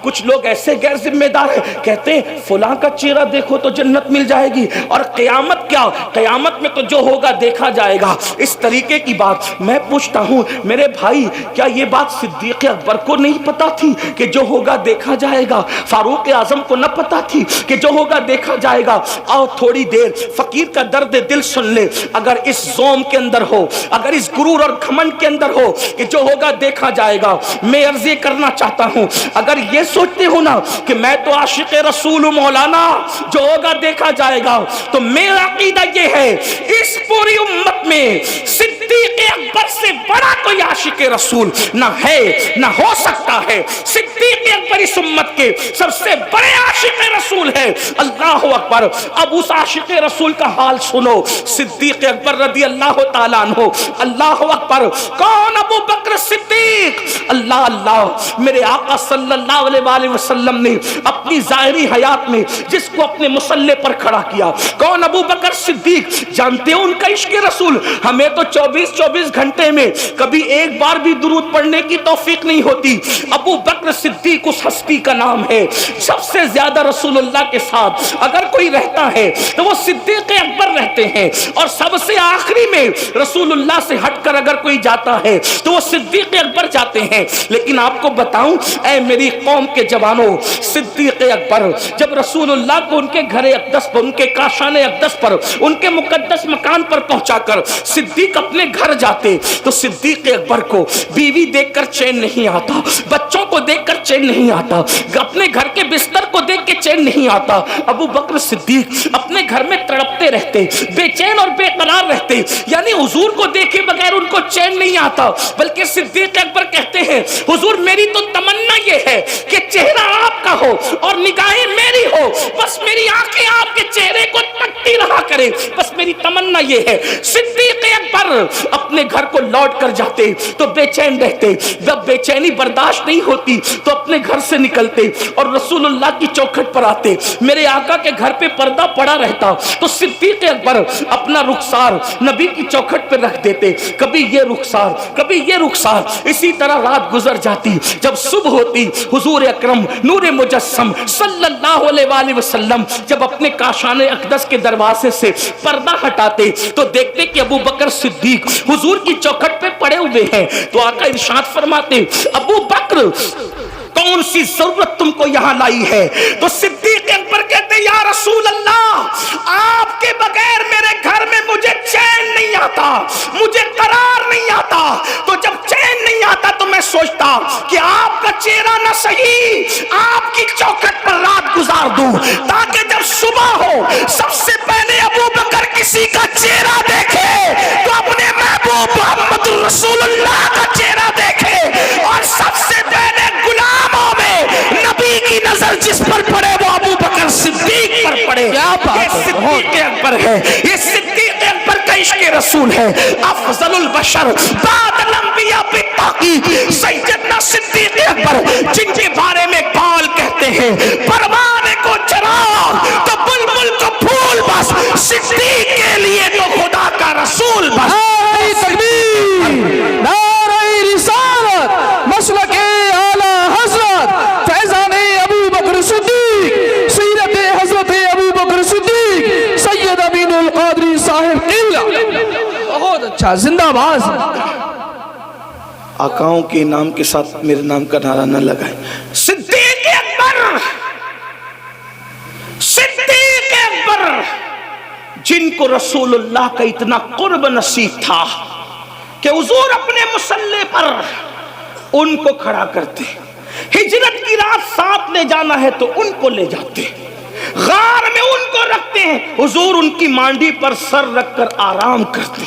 کچھ لوگ ایسے غیر ذمہ دار ہیں کہتے ہیں فلاں کا چہرہ دیکھو تو جنت مل جائے گی، اور قیامت کیا، قیامت میں تو جو ہوگا دیکھا جائے گا۔ اس طریقے کی بات میں پوچھتا ہوں میرے بھائی، کیا یہ بات صدیق اکبر کو نہیں پتا تھی کہ جو ہوگا دیکھا جائے گا؟ فاروق اعظم کو نہ پتا تھی کہ جو ہوگا دیکھا جائے گا؟ آؤ تھوڑی دیر فقیر کا درد دل سن لے۔ اگر اس زوم کے اندر ہو، اگر اس غرور اور گھمنڈ کے اندر ہو کہ جو ہوگا دیکھا جائے گا، میں عرض یہ کرنا چاہتا ہوں، اگر یہ سوچتے ہو نا کہ میں تو عاشق رسول مولانا جو ہوگا دیکھا جائے گا، تو میرا عقیدہ یہ ہے اس پوری امت میں صدیق اکبر سے بڑا کوئی عاشق رسول نہ ہے، نہ ہو سکتا ہے صدیق اکبر اس امت کے سب سے بڑے عاشق رسول ہے. اللہ اکبر. اب اس عاشق رسول کا حال سنو. صدیق اکبر رضی اللہ تعالیٰ عنہ. اللہ اکبر. کون؟ ابو بکر صدیق. اللہ اللہ. میرے آقا صلی اللہ علیہ وآلہ وسلم نے اپنی ظاہری حیات میں جس کو اپنے مصلے پر کھڑا کیا، کون؟ ابو بکر صدیق. جانتے ہو ان کا عشق رسول؟ ہمیں تو 24 گھنٹے میں کبھی ایک بار بھی درود پڑھنے کی توفیق نہیں ہوتی. ابو بکر صدیق اس ہستی کا نام ہے سب سے زیادہ رسول اللہ کے ساتھ اگر کوئی رہتا ہے تو وہ صدیق اکبر رہتے ہیں، اور سب سے آخری میں رسول اللہ سے ہٹ کر اگر کوئی جاتا ہے تو وہ صدیق اکبر جاتے ہیں. لیکن آپ کو بتاؤں اے میری قوم کے جوانوں، صدیق اکبر جب رسول اللہ کو ان کے گھر اقدس پر، ان کے کاشان اقدس پر، ان کے مقدس مکان پر پہنچا کر صدیق اپنے گھر جاتے تو صدیق اکبر کو بیوی دیکھ کر چین نہیں آتا، بچوں کو دیکھ کر چین نہیں آتا، اپنے گھر کے بستر کو دیکھ کے چین نہیں آتا. ابو بکر صدیق اپنے گھر میں تڑپتے رہتے، بے چین اور بے قرار رہتے. یعنی حضور کو دیکھے بغیر ان کو چین نہیں آتا. بلکہ صدیق اکبر کہتے ہیں حضور میری تو تمنا یہ ہے کہ چہرہ آپ کا ہو اور نگاہیں میری ہو، بس میری آنکھیں آپ کے چہرے کو تکتی رہا کرے، بس میری تمنا یہ ہے. صدیق اکبر اپنے گھر کو لوٹ کر جاتے تو بے چین رہتے، جب بے چینی برداشت نہیں ہوتی تو اپنے گھر سے نکلتے اور رسول اللہ کی چوکھٹ پر آتے. میرے آقا کے گھر پہ پردہ پڑا رہتا تو صدیق اکبر اپنا رخسار نبی کی چوکھٹ پہ رکھ دیتے، کبھی یہ رخسار کبھی یہ رخسار. اسی طرح رات گزر جاتی. جب صبح ہوتی حضور اکرم نور مجسم صلی اللہ علیہ وآلہ وسلم جب اپنے کاشان اقدس کے دروازے سے پردہ ہٹاتے تو دیکھتے کہ ابو بکر صدیق حضور کی چوکھٹ پہ پڑے ہوئے ہیں. تو آقا ارشاد فرماتے ابو بکر کون سی ضرورت تم کو یہاں لائی ہے؟ تو صدیق اکبر کہتے یا رسول اللہ آپ کے بغیر میرے گھر میں مجھے چین نہیں آتا، مجھے قرار نہیں آتا. تو جب چین نہیں آتا تو میں سوچتا کہ آپ کا چہرہ نہ صحیح آپ کی چوکھٹ پر رات گزار دوں تاکہ جب صبح ہو سب سے پہلے ابو بکر کسی کا چہرہ دیکھے تو اپنے محبوب محمد رسول اللہ کا چہرہ دیکھے، اور سب سے پہلے غلاموں میں نبی کی نظر جس پر پڑے وہ ابو بکر صدیق پر پڑے. یہ صدیق اکبر ہے، یہ صدیق اکبر کا عشق رسول ہے. افضل البشر بعد الانبیاء بالتحقیق سیدنا صدیق اکبر، جن کے بارے میں اقبال کہتے ہیں پروانے کو چراغ تو بلبل کو پھول، بس صدیق کے لیے تو خدا کا رسول بس. نعرہ رسالت مسلک اعلی حضرت فیضان ابو بکر صدیق، سیرت حضرت ابو بکر صدیق سید امین القادری صاحب قبلہ. بہت اچھا، زندہ باز. آقاؤں کے نام کے ساتھ میرے نام کا نعرہ نہ لگائیں. صدیق اکبر، صدیق اکبر جن کو رسول اللہ کا اتنا قرب نصیب تھا کہ حضور اپنے مصلے پر ان کو کھڑا کرتے، ہجرت کی رات ساتھ لے جانا ہے تو ان کو لے جاتے، غار میں ان کو رکھتے ہیں، حضور ان کی مانڈی پر سر رکھ کر آرام کرتے.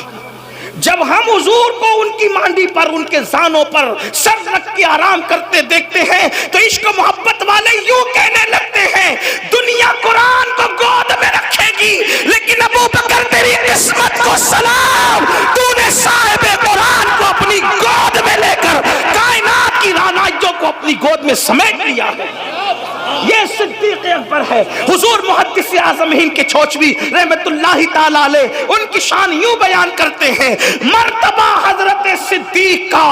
جب ہم حضور کو ان کی مانڈی پر، ان کے زانوں پر سر رکھ کے آرام کرتے دیکھتے ہیں تو عشق و محبت والے یوں کہنے لگتے ہیں دنیا قرآن کو گود میں رکھے گی لیکن ابو بکر تیری قسمت کو سلام، تو نے صاحب قرآن کو اپنی گود میں لے کر کائنات کی رانائیوں کو اپنی گود میں سمیٹ لیا ہے. یہ صدیق اکبر ہے. حضور محدث اعظم ہند کے چھوچوی رحمت اللہ تعالی علیہ ان کی شان یوں بیان کرتے ہیں مرتبہ حضرت صدیق کا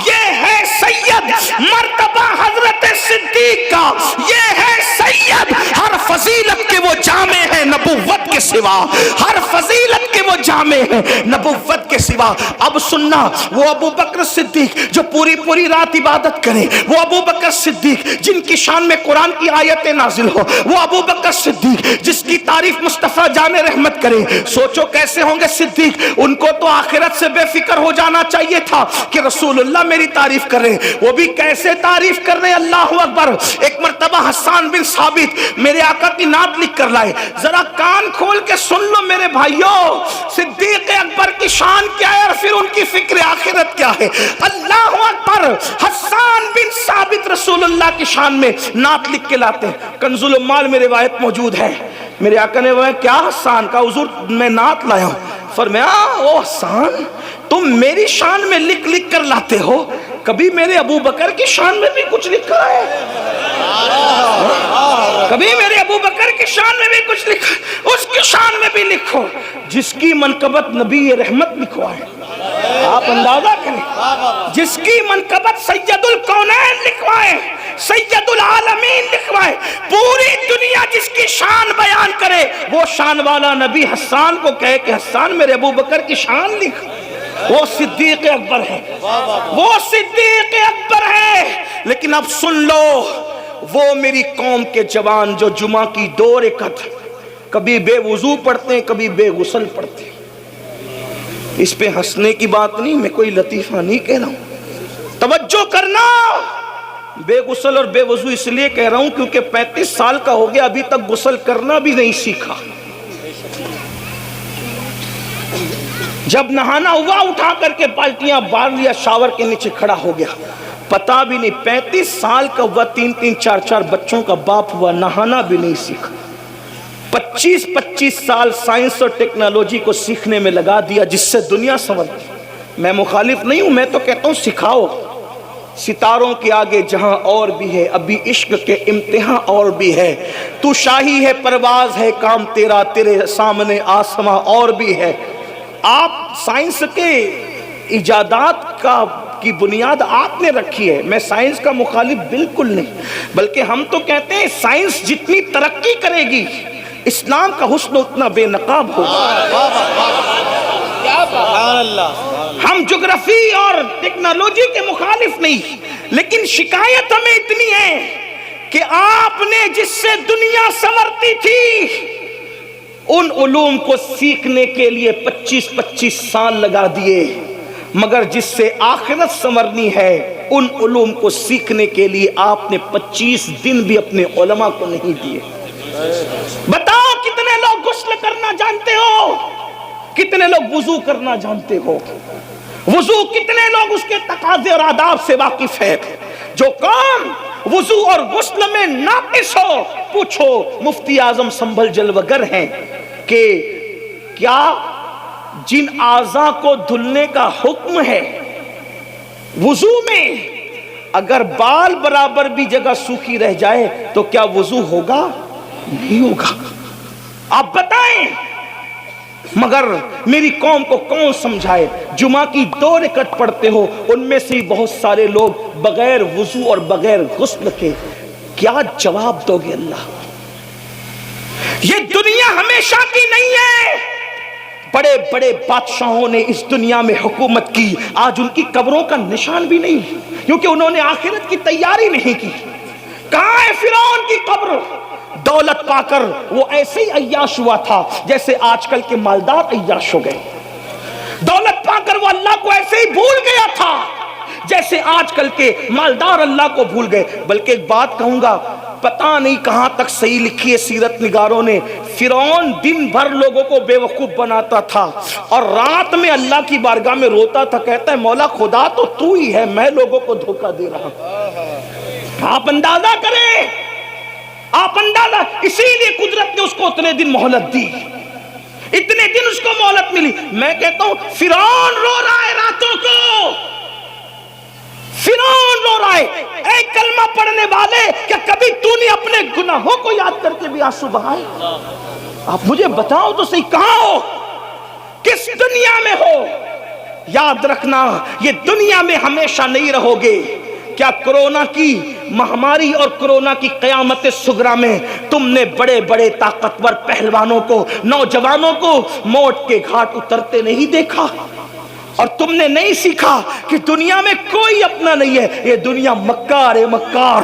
یہ ہے سید، مرتبہ حضرت صدیق کا یہ ہے سید. ہر فضیلت کے وہ جامع ہیں نبوت کے سوا، ہر فضیلت کے وہ جامع ہیں نبوت کے سوا. اب سننا، وہ ابو بکر صدیق جو پوری رات عبادت کرے، وہ ابو بکر صدیق جن کی شان میں قرآن کی آیتیں نازل ہو، وہ ابو بکر صدیق جس کی تعریف مصطفیٰ جان رحمت کرے. سوچو کیسے ہوں گے صدیق. ان کو تو آخرت سے بے فکر ہو جانا چاہیے تھا کہ رسول اللہ میری تعریف کر رہے، وہ بھی کیسے تعریف کر رہے. اللہ اکبر. ایک مرتبہ حسان بن ثابت میرے آقا کی نعت لکھ کر لائے، ذرا کان کھول کے سن لو میرے بھائیوں. صدیق اکبر کی شان کیا ہے اور پھر ان کی فکر آخرت کیا ہے. اللہ اکبر. حسان بن ثابت رسول اللہ کی شان میں نعت لکھ کے لاتے ہیں. کنز العمال میں روایت موجود ہے, میرے آقا نے وہ کیا حسان کا حضور میں نعت لایا ہوں. فرمایا او حسان تم میری شان میں لکھ لکھ کر لاتے ہو, کبھی میرے ابو بکر کی شان میں بھی کچھ لکھا ہے؟ کبھی میرے ابو بکر کی شان میں بھی کچھ لکھا, اس کی شان میں بھی لکھو جس کی منقبت نبی رحمت لکھوائے. آپ اندازہ کریں, جس کی منقبت سید الکونین لکھوائے, سید العالمین لکھوائے, پوری دنیا جس کی شان بیان کرے, وہ شان والا نبی حسان کو کہے کہ حسان میرے ابو بکر کی شان لکھ. وہ صدیق اکبر ہے, وہ صدیق اکبر ہے. لیکن اب سن لو, وہ میری قوم کے جوان جو جمعہ کی 2 رکعت کبھی بے وضو پڑھتے ہیں, کبھی بے غسل پڑھتے ہیں. اس پہ ہنسنے کی بات نہیں, میں کوئی لطیفہ نہیں کہہ رہا ہوں, توجہ کرنا. بے غسل اور بے وضو اس لیے کہہ رہا ہوں کیونکہ 35 سال کا ہو گیا, ابھی تک غسل کرنا بھی نہیں سیکھا. جب نہانا ہوا اٹھا کر کے بالٹیاں بار لیا, شاور کے نیچے کھڑا ہو گیا, پتا بھی نہیں. 35 سال کا ہوا, 3 4 بچوں کا باپ ہوا, نہانا بھی نہیں سیکھا. 25 سال سائنس اور ٹیکنالوجی کو سیکھنے میں لگا دیا جس سے دنیا سنورتی. میں مخالف نہیں ہوں, میں تو کہتا ہوں سکھاؤ. ستاروں کے آگے جہاں اور بھی ہے, ابھی عشق کے امتحان اور بھی ہے. تو شاہی ہے, پرواز ہے, کام تیرا, تیرے سامنے آسماں اور بھی ہے. آپ سائنس کے ایجادات کی بنیاد آپ نے رکھی ہے, میں سائنس کا مخالف بالکل نہیں, بلکہ ہم تو کہتے ہیں سائنس جتنی ترقی کرے گی اسلام کا حسن اتنا بے نقاب ہوگا. ہم جغرافی اور ٹیکنالوجی کے مخالف نہیں, لیکن شکایت ہمیں اتنی ہے کہ آپ نے جس سے دنیا سنورتی تھی ان علوم کو سیکھنے کے لیے 25 سال لگا دیے, مگر جس سے آخرت سنورنی ہے ان علوم کو سیکھنے کے لیے آپ نے 25 دن بھی اپنے علماء کو نہیں دیے. بتاؤ کتنے لوگ غسل کرنا جانتے ہو, کتنے لوگ وضو کرنا جانتے ہو, وضو کتنے لوگ اس کے تقاضے اور آداب سے واقف ہے. جو قوم وضو اور غسل میں ناقص ہو, پوچھو مفتی اعظم سنبھل جلوگر ہیں کہ کیا جن اعضاء کو دھلنے کا حکم ہے وضو میں, اگر بال برابر بھی جگہ سوکھی رہ جائے تو کیا وضو ہوگا؟ نہیں ہوگا. آپ بتائیں. مگر میری قوم کو کون سمجھائے؟ جمعہ کی 2 رکعت پڑھتے ہو, ان میں سے بہت سارے لوگ بغیر وضو اور بغیر غسل کے. کیا جواب دو گے اللہ؟ یہ دنیا ہمیشہ کی نہیں ہے. بڑے بڑے بادشاہوں نے اس دنیا میں حکومت کی, آج ان کی قبروں کا نشان بھی نہیں, کیونکہ انہوں نے آخرت کی تیاری نہیں کی. کہاں ہے فرعون کی قبر؟ دولت پا کر وہ ایسے ہی عیاش ہوا تھا جیسے آج کل کے مالدار عیاش ہو گئے. دولت پا کر وہ اللہ کو ایسے ہی بھول گیا تھا جیسے آج کل کے مالدار اللہ کو بھول گئے. بلکہ ایک بات کہوں گا, پتہ نہیں کہاں تک صحیح لکھی ہے سیرت نگاروں نے, فرعون دن بھر لوگوں کو بے وقوف بناتا تھا اور رات میں اللہ کی بارگاہ میں روتا تھا, کہتا ہے مولا خدا تو ہی ہے, میں لوگوں کو دھوکہ دے رہا ہوں. آپ اندازہ کریں, آپ اندازہ, اسی لیے قدرت نے اس کو اتنے دن مہلت دی, اتنے دن اس کو مہلت ملی. میں کہتا ہوں فرعون رو رہا ہے راتوں کو, فرعون رو رہا ہے. اے کلمہ پڑھنے والے, کیا کبھی تو نے اپنے گناہوں کو یاد کر کے بھی آنسو بہائے؟ آپ مجھے بتاؤ تو صحیح, کہاں ہو, کس دنیا میں ہو؟ یاد رکھنا یہ دنیا میں ہمیشہ نہیں رہو گے. کیا کرونا کی مہاماری اور کرونا کی قیامت صغریٰ میں تم نے بڑے بڑے طاقتور پہلوانوں کو, نوجوانوں کو موت کے گھاٹ اترتے نہیں دیکھا؟ اور تم نے نہیں سیکھا کہ دنیا میں کوئی اپنا نہیں ہے, یہ دنیا مکار ہے, مکار.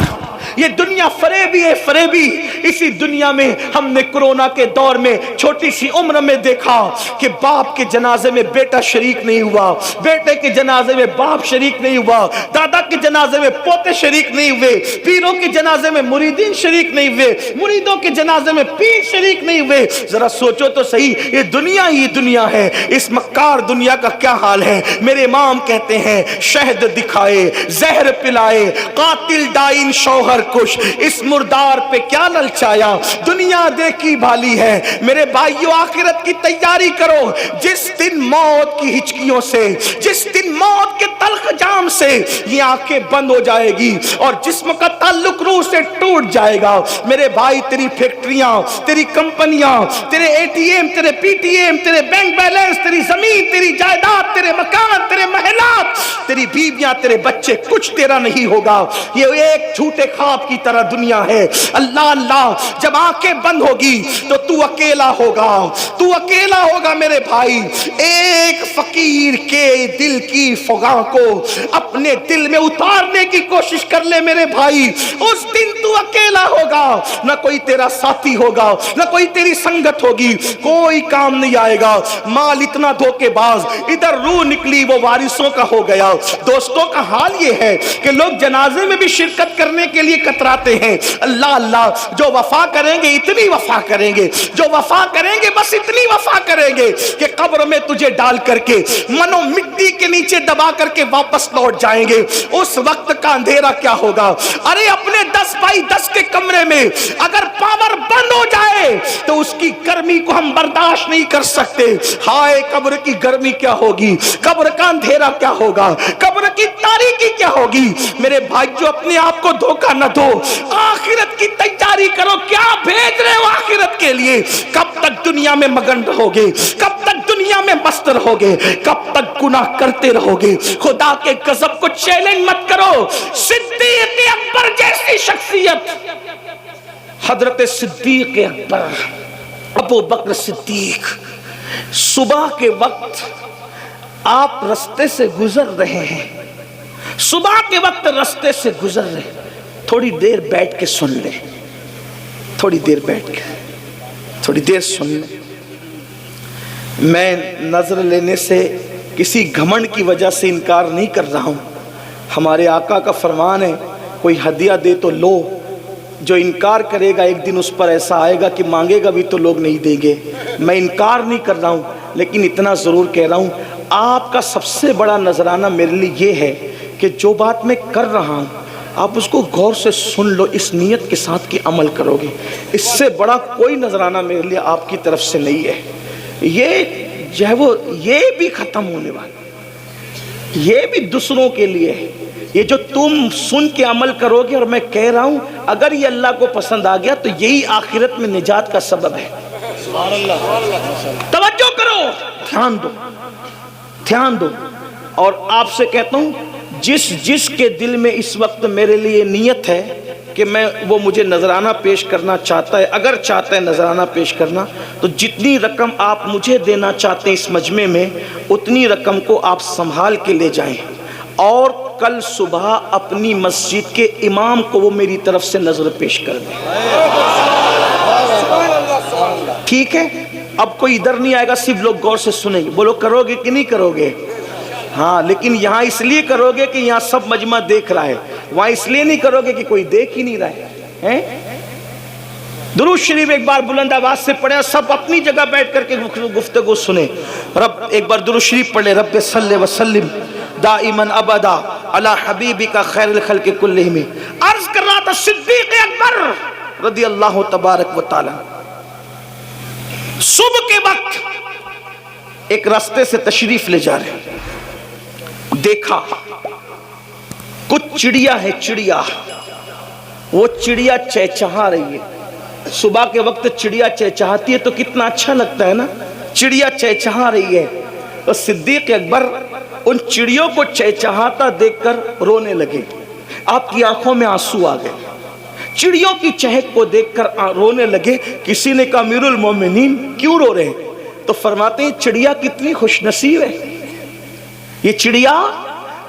یہ دنیا فریبی ہے، فریبی۔ اسی دنیا میں ہم نے کورونا کے دور میں چھوٹی سی عمر میں دیکھا کہ باپ کے جنازے میں بیٹا شریک نہیں ہوا، بیٹے کے جنازے میں باپ شریک نہیں ہوا، دادا کے جنازے میں پوتے شریک نہیں ہوئے، پیروں کے جنازے میں مریدین شریک نہیں ہوئے، مریدوں کے جنازے میں پیر شریک نہیں ہوئے۔ ذرا سوچو تو صحیح، یہ دنیا ہی دنیا ہے، اس مکار دنیا کا کیا حال ہے۔ میرے امام کہتے ہیں شہد دکھائے، زہر پلائے، قاتل ڈائن شوہر کش، اس مردار پہ کیا للچایا، دنیا دیکھی بھالی ہے۔ میرے بھائیو آخرت کی تیاری کرو، جس دن موت کی ہچکیوں سے، جس دن موت کے تلخ جام سے یہ آنکھیں بند ہو جائے گی اور جسم کا تعلق روح سے ٹوٹ جائے گا، میرے بھائی تیری فیکٹریاں، تیری کمپنیاں، تیرے اے ٹی ایم، تیرے پی ٹی ایم، تیرے بینک بیلنس، تیری زمین، تیری جائیداد، تیرے مکان، تیرے محلات، تیری بیویاں، تیرے بچے، کچھ تیرا نہیں ہوگا۔ یہ ایک جھوٹے خواب کی طرح دنیا ہے۔ اللہ اللہ، جب آنکھیں بند ہوگی تو اکیلا ہوگا، تو اکیلا ہوگا میرے بھائی۔ ایک فقیر کے دل کی فغاں کو اپنے دل میں اتارنے کی کوشش کر لے میرے بھائی، اس دن تو اکیلا ہوگا، نہ کوئی تیرا ساتھی ہوگا، نہ کوئی تیری سنگت ہوگی، کوئی کام نہیں آئے گا۔ مال اتنا دھوکے باز، ادھر روح نکلی وہ وارثوں کا ہو گیا۔ دوستوں کا حال یہ ہے کہ لوگ جنازے میں بھی شرکت کرنے کے لیے کتراتے ہیں۔ اللہ اللہ، جو وفا کریں گے اتنی وفا کریں گے، جو وفا کریں گے بس اتنی وفا کریں گے کہ قبر میں تجھے ڈال کر کے منو مٹی کے نیچے دبا کر کے واپس لوٹ جائیں گے۔ اس وقت کا اندھیرا کیا ہوگا؟ ارے اپنے 10 بائی 10 کے کمرے میں اگر پاور بند ہو جائے تو اس کی گرمی کو ہم برداشت نہیں کر سکتے۔ ہائے قبر کی گرمی کیا ہوگی، قبر کا اندھیرا کیا ہوگا، قبر کی تاریکی کیا ہوگی۔ میرے بھائی جو اپنے آپ کو دھوکہ نہ دو، آخرت کی تیاری کرو۔ کیا بھیج رہے ہو آخرت کے لیے؟ کب تک دنیا میں مگن رہو گے؟ کب تک دنیا میں مست رہو گے؟ کب تک گناہ کرتے رہو گے؟ خدا کے غضب کو چیلنج مت کرو۔ صدیق اکبر جیسی شخصیت، حضرت صدیق اکبر، ابو بکر صدیق، صبح کے وقت آپ رستے سے گزر رہے ہیں، صبح کے وقت رستے سے گزر رہے، تھوڑی دیر بیٹھ کے سن لیں، تھوڑی دیر بیٹھ کے، تھوڑی دیر سن لیں۔ میں نظر لینے سے کسی گھمنڈ کی وجہ سے انکار نہیں کر رہا ہوں۔ ہمارے آقا کا فرمان ہے کوئی ہدیہ دے تو لو، جو انکار کرے گا ایک دن اس پر ایسا آئے گا کہ مانگے گا بھی تو لوگ نہیں دیں گے۔ میں انکار نہیں کر رہا ہوں، لیکن اتنا ضرور کہہ رہا ہوں، آپ کا سب سے بڑا نذرانہ میرے لیے یہ ہے کہ جو بات میں کر رہا ہوں آپ اس کو غور سے سن لو، اس نیت کے ساتھ کہ عمل کرو گے۔ اس سے بڑا کوئی نذرانہ میرے لیے آپ کی طرف سے نہیں ہے۔ یہ جو ہے وہ یہ بھی ختم ہونے والا، یہ بھی دوسروں کے لیے ہے۔ یہ جو تم سن کے عمل کرو گے، اور میں کہہ رہا ہوں اگر یہ اللہ کو پسند آ گیا تو یہی آخرت میں نجات کا سبب ہے۔ توجہ کرو، دھیان دو، دھیان دو۔ اور آپ سے کہتا ہوں جس کے دل میں اس وقت میرے لیے نیت ہے کہ میں وہ مجھے نذرانہ پیش کرنا چاہتا ہے، اگر چاہتا ہے نذرانہ پیش کرنا، تو جتنی رقم آپ مجھے دینا چاہتے ہیں اس مجمع میں اتنی رقم کو آپ سنبھال کے لے جائیں، اور کل صبح اپنی مسجد کے امام کو وہ میری طرف سے نظر پیش کر دیں۔ ٹھیک ہے؟ اب کوئی ادھر نہیں آئے گا، صرف لوگ غور سے سنیں گے۔ بولو کرو گے کہ نہیں کرو گے؟ ہاں، لیکن یہاں اس لیے کرو گے کہ یہاں سب مجمع دیکھ رہا ہے، وہاں اس لیے نہیں کرو گے کہ کوئی دیکھ ہی نہیں رہا ہے۔ درود شریف ایک بار بلند آواز سے پڑھیں، سب اپنی جگہ بیٹھ کر کے گفتگو سنیں۔ رب ایک بار درود شریف پڑھ لیں، رب صلی وسلم دائماً ابدا علی حبیبک خیر الخلق کلہم۔ عرض کر رہا تھا صدیق اکبر رضی اللہ تبارک و تعالی صبح کے وقت ایک راستے سے تشریف لے جا رہے ہیں، دیکھا کچھ چڑیا ہے، چڑیا، وہ چڑیا چہچہا رہی ہے۔ صبح کے وقت چڑیا چہچہاتی ہے تو کتنا اچھا لگتا ہے نا، چڑیا چہچہا رہی ہے۔ تو صدیق اکبر ان چڑیوں کو چہچہاتا دیکھ کر رونے لگے، آپ کی آنکھوں میں آنسو آ گئے، چڑیوں کی چہک کو دیکھ کر رونے لگے۔ کسی نے کہا امیر المومنین کیوں رو رہے ہیں؟ تو فرماتے ہیں چڑیا کتنی خوش نصیب ہے، یہ چڑیا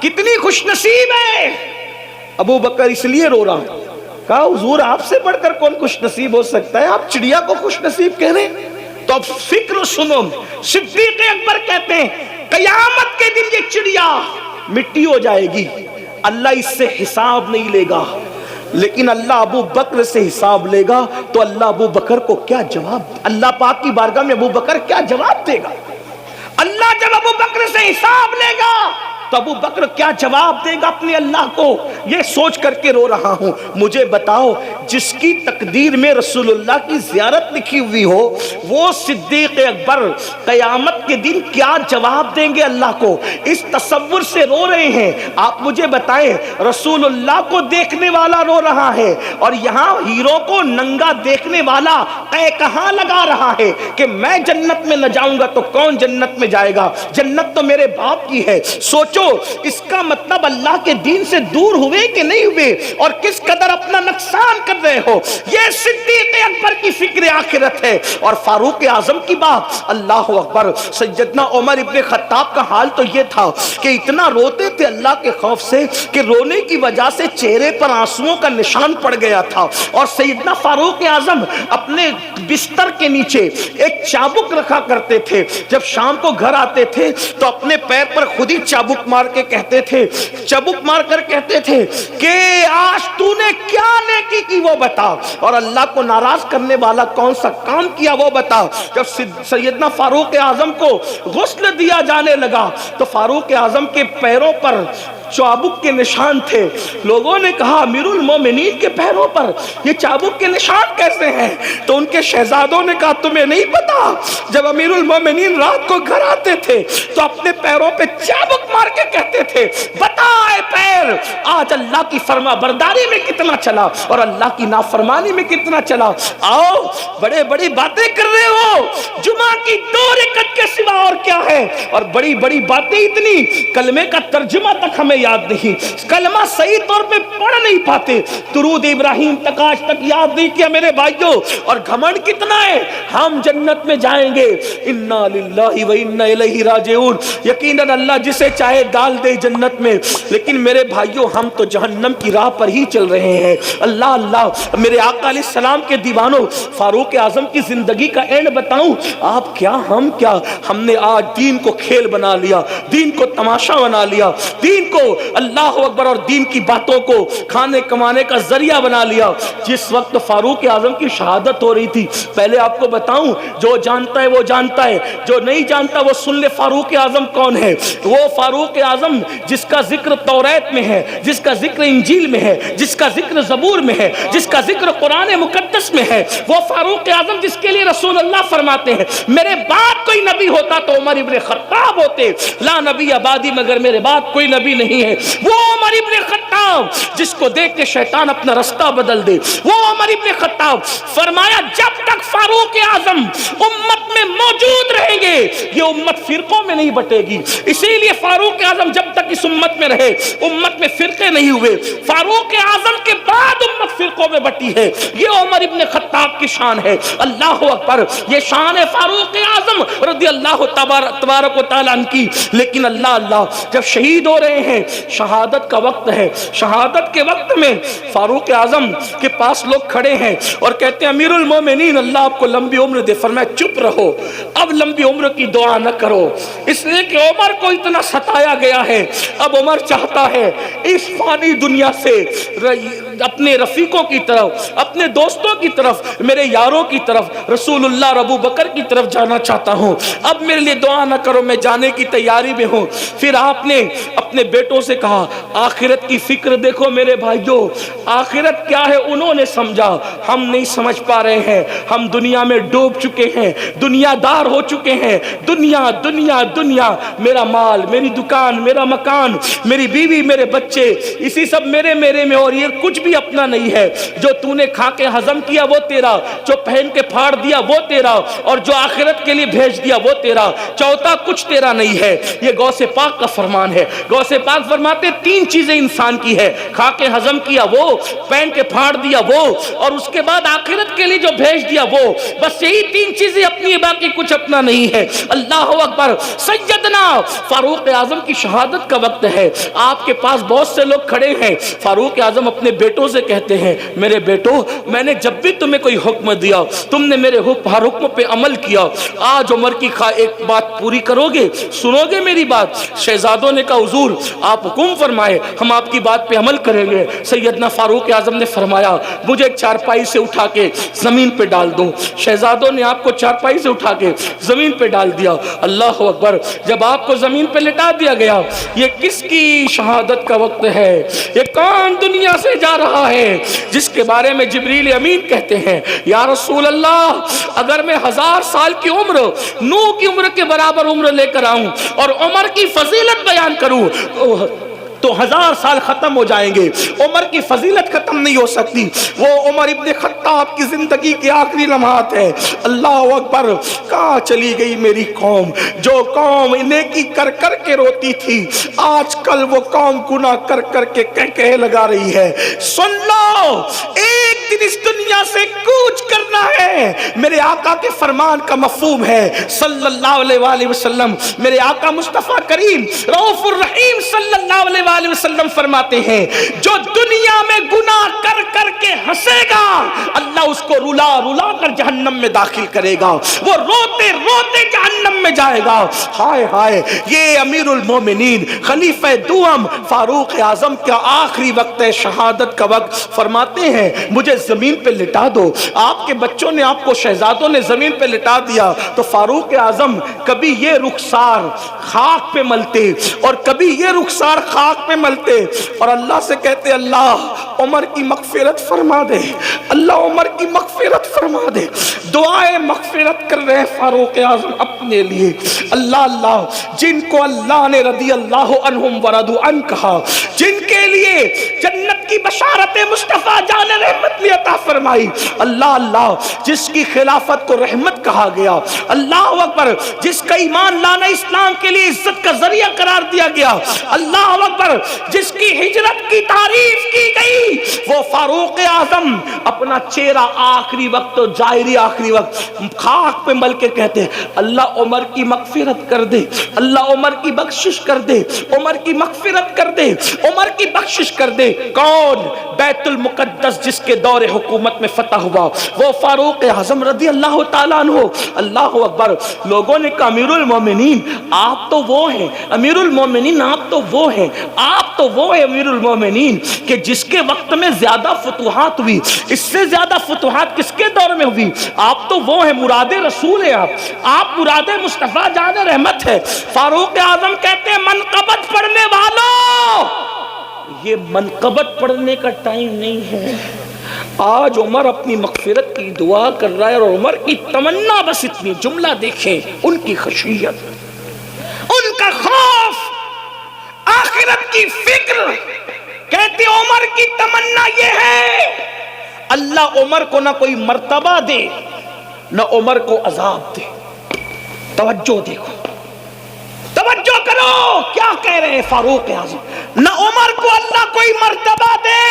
کتنی خوش نصیب ہے۔ ابو بکر اس لیے رو رہا ہوں کہا حضور آپ سے بڑھ کر کون خوش نصیب ہو سکتا ہے، آپ چڑیا کو خوش نصیب کہہ رہے ہیں؟ تو اب فکر سنو، صدیق اکبر کہتے ہیں قیامت کے دن یہ چڑیا مٹی ہو جائے گی، اللہ اس سے حساب نہیں لے گا، لیکن اللہ ابو بکر سے حساب لے گا۔ تو اللہ ابو بکر کو کیا جواب، اللہ پاک کی بارگاہ میں ابو بکر کیا جواب دے گا؟ اللہ جب ابو بکر سے حساب لے گا تو ابو بکر کیا جواب دے گا اپنے اللہ کو؟ یہ سوچ کر کے رو رہا ہوں۔ مجھے بتاؤ، جس کی تقدیر میں رسول اللہ کی زیارت لکھی ہوئی ہو، وہ صدیق اکبر قیامت کے دن کیا جواب دیں گے اللہ کو؟ اس تصور سے رو رہے ہیں۔ آپ مجھے بتائیں، رسول اللہ کو دیکھنے والا رو رہا ہے اور یہاں ہیرو کو ننگا دیکھنے والا کہاں لگا رہا ہے کہ میں جنت میں نہ جاؤں گا تو کون جنت میں جائے گا؟ جنت تو میرے باپ کی ہے۔ سوچو، اس کا مطلب اللہ کے دین سے دور ہوئے کہ نہیں ہوئے، اور کس قدر اپنا نقصان کر رہے ہو۔ یہ صدیق اکبر کی فکر آخرت ہے۔ اور فاروق اعظم کی بات، اللہ اکبر، سیدنا عمر ابن خطاب کا حال تو یہ تھا کہ اتنا روتے تھے اللہ کے خوف سے کہ رونے کی وجہ سے چہرے پر آنسوؤں کا نشان پڑ گیا تھا۔ اور سیدنا فاروق اعظم اپنے بستر کے نیچے ایک چابک رکھا کرتے تھے۔ جب شام کو گھر آتے تھے تو اپنے پیر پر خود ہی چابک مار کے کہتے تھے، چابک مار کر کہتے تھے کہ آج تو نے کیا نیکی کی وہ بتا، اور اللہ کو ناراض کرنے والا کون سا کام کیا وہ بتا۔ جب سیدنا فاروق اعظم کو غسل دیا جانے لگا تو فاروق اعظم کے پیروں پر چابک کے نشان تھے۔ لوگوں نے کہا امیر المومنین کے پیروں پر یہ چابک کے نشان کیسے ہیں؟ تو ان کے شہزادوں نے کہا تمہیں نہیں پتا، جب امیر المومنین رات کو گھر آتے تھے تو اپنے پیروں پہ چابک مار کے کہتے تھے بتا اے پیر آج اللہ کی فرما برداری میں کتنا چلا اور اللہ کی نافرمانی میں کتنا چلا۔ آؤ، بڑے بڑی باتیں کر رہے ہو، جمعہ کی 2 رکعت کے سوا اور کیا ہے؟ اور بڑی بڑی باتیں اتنی، کلمے کا ترجمہ تک ہمیں یاد نہیں، کلمہ صحیح طور پہ پڑھ نہیں پاتے، درود ابراہیم تک آج تک یاد نہیں کیا میرے بھائیوں۔ اور گھمنڈ کتنا ہے، ہم جنت میں جائیں گے، انا للہ و انا الیہ راجعون، یقیناً اللہ جسے چاہے ڈال دے جنت میں، لیکن میرے بھائیوں ہم تو جہنم کی راہ پر ہی چل رہے ہیں۔ اللہ اللہ، میرے آقا علیہ السلام کے دیوانوں، فاروق اعظم کی زندگی کا اینڈ بتاؤں، آپ کیا ہم کیا، ہم نے آج دین کو کھیل بنا لیا، دین کو تماشا بنا لیا، دین کو اللہ اکبر اور دین کی باتوں کو کھانے کمانے کا ذریعہ بنا لیا۔ جس وقت فاروق اعظم کی شہادت ہو رہی تھی، پہلے آپ کو بتاؤں، جو جانتا ہے وہ جانتا ہے، جو نہیں جانتا وہ سن لے فاروق اعظم کون ہے۔ وہ فاروق اعظم جس کا ذکر توریت میں ہے، جس کا ذکر انجیل میں ہے، جس کا ذکر زبور میں ہے، جس کا ذکر قرآن مقدس میں ہے، وہ فاروق اعظم جس کے لیے رسول اللہ فرماتے ہیں میرے بعد کوئی نبی ہوتا تو عمر ابن خطاب ہوتے، لا نبی آبادی مگر میرے بعد کوئی نبی نہیں ہے۔ وہ عمر ابن خطاب جس کو دیکھ کے شیطان اپنا رستہ بدل دے، وہ عمر ابن خطاب، فرمایا جب تک فاروق اعظم امت میں موجود رہیں گے یہ امت فرقوں میں نہیں بٹے گی۔ اسی لیے فاروق اعظم جب تک اس امت میں رہے امت میں فرقے نہیں ہوئے، فاروق اعظم کے بعد امت فرقوں میں بٹی ہے۔ یہ عمر ابن خطاب کی شان ہے، اللہ اکبر، یہ شان ہے فاروق اعظم رضی اللہ تبارک و تعالیٰ عنہ کی۔ لیکن اللہ اللہ، جب شہید ہو رہے ہیں، شہادت کا وقت ہے، شہادت کے وقت میں فاروق اعظم کے پاس لوگ کھڑے ہیں اور کہتے ہیں امیر المومنین اللہ آپ کو لمبی عمر دے۔ فرمایا چپ رہو، اب لمبی عمر کی دعا نہ کرو، اس لیے کہ عمر کو اتنا ستایا گیا ہے۔ اب عمر چاہتا ہے اس فانی دنیا سے اپنے رفیقوں کی طرف، اپنے دوستوں کی طرف، میرے یاروں کی طرف، رسول اللہ اور ابو بکر کی طرف جانا چاہتا ہوں، اب میرے لیے دعا نہ کرو، میں جانے کی تیاری میں ہوں۔ پھر آپ نے اپنے بیٹوں سے کہا آخرت کی فکر دیکھو میرے بھائیوں، آخرت کیا ہے انہوں نے سمجھا، ہم نہیں سمجھ پا رہے ہیں، ہم دنیا میں ڈوب چکے ہیں، دنیا دار ہو چکے ہیں، دنیا دنیا دنیا، میرا مال، میری دکان، میرا مکان، میری بیوی، میرے بچے، اسی سب میرے میں، اور یہ کچھ بھی اپنا نہیں ہے۔ جو تو نے کھا کے ہضم کیا وہ تیرا، جو پہن کے پھاڑ دیا وہ تیرا، اور جو آخرت کے لیے بھیج دیا وہ تیرا، چوتھا کچھ تیرا نہیں ہے۔ یہ غوث پاک کا فرمان ہے۔ غوث پاک فرماتے 3 چیزیں انسان کی ہے، کھا کے ہضم کیا وہ، پہن کے پھاڑ دیا وہ، اور اس کے بعد آخرت کے لیے جو بھیج دیا وہ، بس یہی 3 چیزیں اپنی، باقی کچھ اپنا نہیں ہے۔ اللہ اکبر۔ سیدنا فاروق اعظم کی شہادت کا وقت ہے، آپ کے پاس بہت سے لوگ کھڑے ہیں، فاروق اعظم اپنے بیٹوں بیٹوں سے کہتے ہیں میرے بیٹو میں نے جب بھی تمہیں کوئی حکم دیا تم نے میرے ہر حکم پہ عمل کیا، آج عمر کی ایک بات پوری کرو گے، سنو گے میری بات؟ شہزادوں نے کہا حضور آپ حکم فرمائے، ہم آپ کی بات پہ عمل کریں گے۔ سیدنا فاروق اعظم نے فرمایا مجھے ایک چارپائی سے اٹھا کے زمین پہ ڈال دو۔ شہزادوں نے آپ کو چارپائی سے اٹھا کے زمین پہ ڈال دیا۔ اللہ اکبر، جب آپ کو زمین پہ لٹا دیا گیا، یہ کس کی شہادت کا وقت ہے؟ یہ کون دنیا سے جا رہا ہے جس کے بارے میں جبریل امین کہتے ہیں یا رسول اللہ اگر میں 1000 سال کی عمر نوح کی عمر کے برابر عمر لے کر آؤں اور عمر کی فضیلت بیان کروں تو 1000 سال ختم ہو جائیں گے، عمر کی فضیلت ختم نہیں ہو سکتی۔ وہ عمر ابن خطاب کی زندگی کے آخری لمحات ہیں۔ اللہ اکبر، کہاں چلی گئی میری قوم؟ جو قوم نیکی کر کر کے روتی تھی آج کل وہ قوم گناہ کر کر کے کہہ لگا رہی ہے۔ سن لو، ایک دن اس دنیا سے کوچ کرنا ہے۔ میرے آقا کے فرمان کا مفہوم ہے صلی اللہ علیہ وآلہ وسلم، میرے آقا مصطفیٰ کریم رؤوف الرحیم صلی اللہ علیہ وآلہ وسلم فرماتے ہیں جو دنیا میں گناہ کر کر کے ہنسے گا اللہ اس کو رلا رلا کر جہنم میں داخل کرے گا، وہ روتے روتے جہنم میں جائے گا۔ ہائے ہائے، یہ امیر المومنین خلیفہ دوم فاروق اعظم کا آخری وقت ہے، شہادت کا وقت۔ فرماتے ہیں مجھے زمین پہ لٹا دو۔ آپ کے بچوں نے، آپ کو شہزادوں نے زمین پہ لٹا دیا تو فاروق اعظم کبھی یہ رخسار خاک پہ ملتے اور کبھی یہ رخسار خاک پہ ملتے اور اللہ سے کہتے اللہ عمر کی مغفرت فرما دے، اللہ عمر کی مغفرت فرما دے۔ دعائیں مغفرت کر رہے فاروق اعظم اپنے لیے۔ اللہ اللہ، جن کو اللہ نے رضی اللہ عنہم ورضوا عنہ کہا، جن کے لیے جنت کی بشارت مصطفیٰ جان رحمت نے عطا فرمائی، اللہ اللہ، جس کی خلافت کو رحمت کہا گیا، اللہ اکبر، جس کا ایمان لانا اسلام کے لیے عزت کا ذریعہ قرار دیا گیا، اللہ اکبر، جس کی ہجرت کی تعریف کی گئی، وہ فاروق اعظم اپنا چہرہ آخری وقت تو ظاہری آخری وقت خاک پہ مل کے کہتے ہیں اللہ عمر کی مغفرت کر دے، اللہ عمر کی بخشش کر دے، عمر کی مغفرت کر دے، عمر کی بخشش کر دے۔ کون؟ بیت المقدس جس کے دور حکومت میں فتح ہوا وہ فاروق اعظم رضی اللہ تعالیٰ عنہ۔ اللہ اکبر، لوگوں نے کہا امیر المومنین آپ تو وہ ہیں، امیر المومنین آپ تو وہ ہیں، آپ تو وہ ہیں امیر المومنین کہ جس کے وقت میں زیادہ فتوحات ہوئی، اس سے زیادہ فتوحات کس کے دور میں ہوئی؟ آپ تو وہ ہیں، مراد رسول ہیں، آپ مراد مصطفیٰ جان رحمت ہے۔ فاروق اعظم کہتے ہیں منقبت پڑھنے والوں، یہ منقبت پڑھنے کا ٹائم نہیں ہے۔ آج عمر اپنی مغفرت کی دعا کر رہا ہے اور عمر کی تمنا بس اتنی، جملہ دیکھیں، ان کی خشیت، ان کا خوف، آخرت کی فکر۔ کہتے عمر کی تمنا یہ ہے اللہ عمر کو نہ کوئی مرتبہ دے نہ عمر کو عذاب دے۔ توجہ دیکھو، توجہ کرو کیا کہہ رہے ہیں فاروق اعظم، نہ عمر کو اللہ کوئی مرتبہ دے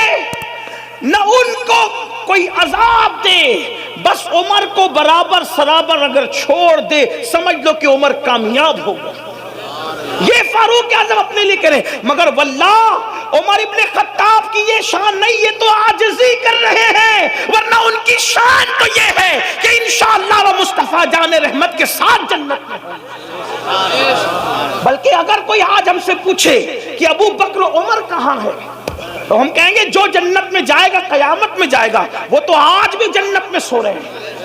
نہ ان کو کوئی عذاب دے، بس عمر کو برابر سرابر اگر چھوڑ دے سمجھ لو کہ عمر کامیاب ہوگا۔ یہ فاروق اعظم اپنے لیے کریں، مگر واللہ عمر ابن خطاب کی یہ شان نہیں، یہ تو عاجزی کر رہے ہیں، ورنہ ان کی شان تو یہ ہے کہ انشاءاللہ وہ مصطفیٰ جان رحمت کے ساتھ جنت میں ہوں۔ بلکہ اگر کوئی آج ہم سے پوچھے کہ ابو بکر و عمر کہاں ہے تو ہم کہیں گے جو جنت میں جائے گا قیامت میں جائے گا، وہ تو آج بھی جنت میں سو رہے ہیں،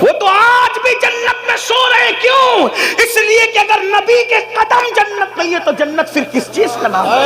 وہ تو آج بھی جنت میں سو رہے ہیں۔ کیوں؟ اس لیے کہ اگر نبی کے قدم جنت نہیں ہے تو جنت پھر کس چیز کا نام ہے؟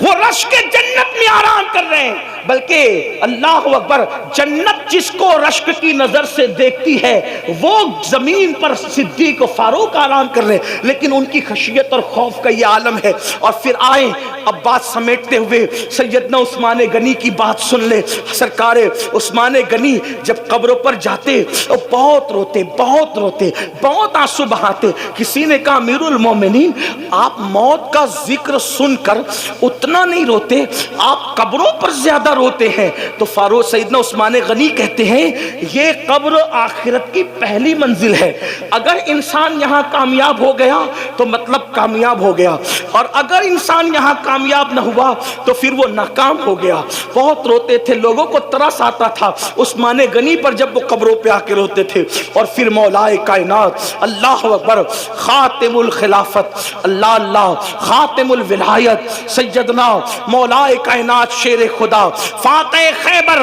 وہ رشک جنت میں آرام کر رہے ہیں۔ بلکہ اللہ اکبر، جنت جس کو رشک کی نظر سے دیکھتی ہے وہ زمین پر صدیق و فاروق آرام کر رہے ہیں، لیکن ان کی خشیت اور خوف کا یہ عالم ہے۔ اور پھر آئیں اب بات سمیٹتے ہوئے سیدنا عثمان غنی کی بات سن لے۔ سرکار عثمان غنی جب قبروں پر جاتے اور بہت روتے، بہت روتے، بہت آنسو بہاتے۔ کسی نے کہا امیر المومنین آپ موت کا ذکر سن کر اتنا نہیں روتے، آپ قبروں پر زیادہ روتے ہیں۔ تو فاروق سیدنا عثمان غنی کہتے ہیں یہ قبر و آخرت کی پہلی منزل ہے. اگر انسان یہاں کامیاب ہو گیا تو مطلب کامیاب ہو گیا, اور اگر انسان یہاں کامیاب نہ ہوا تو پھر وہ ناکام ہو گیا. بہت روتے تھے, لوگوں کو ترس آتا تھا عثمان غنی پر جب وہ قبروں پہ آ کے روتے تھے. اور پھر مولا کائنات اللہ اکبر خاتم الخلافت اللہ اللہ خاتم الولایت سیدنا مولا کائنات شیر خدا فاتح خیبر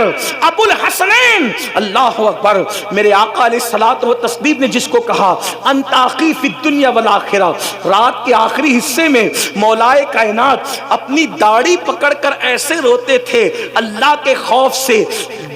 ابو الحسنین اللہ اکبر میرے آقا علیہ الصلوۃ والتسلیم نے جس کو کہا انت اخی فی الدنیا والآخرہ, رات کے آخری حصے میں مولا کائنات اپنی داڑھی پکڑ کر ایسے روتے تھے اللہ کے خوف سے.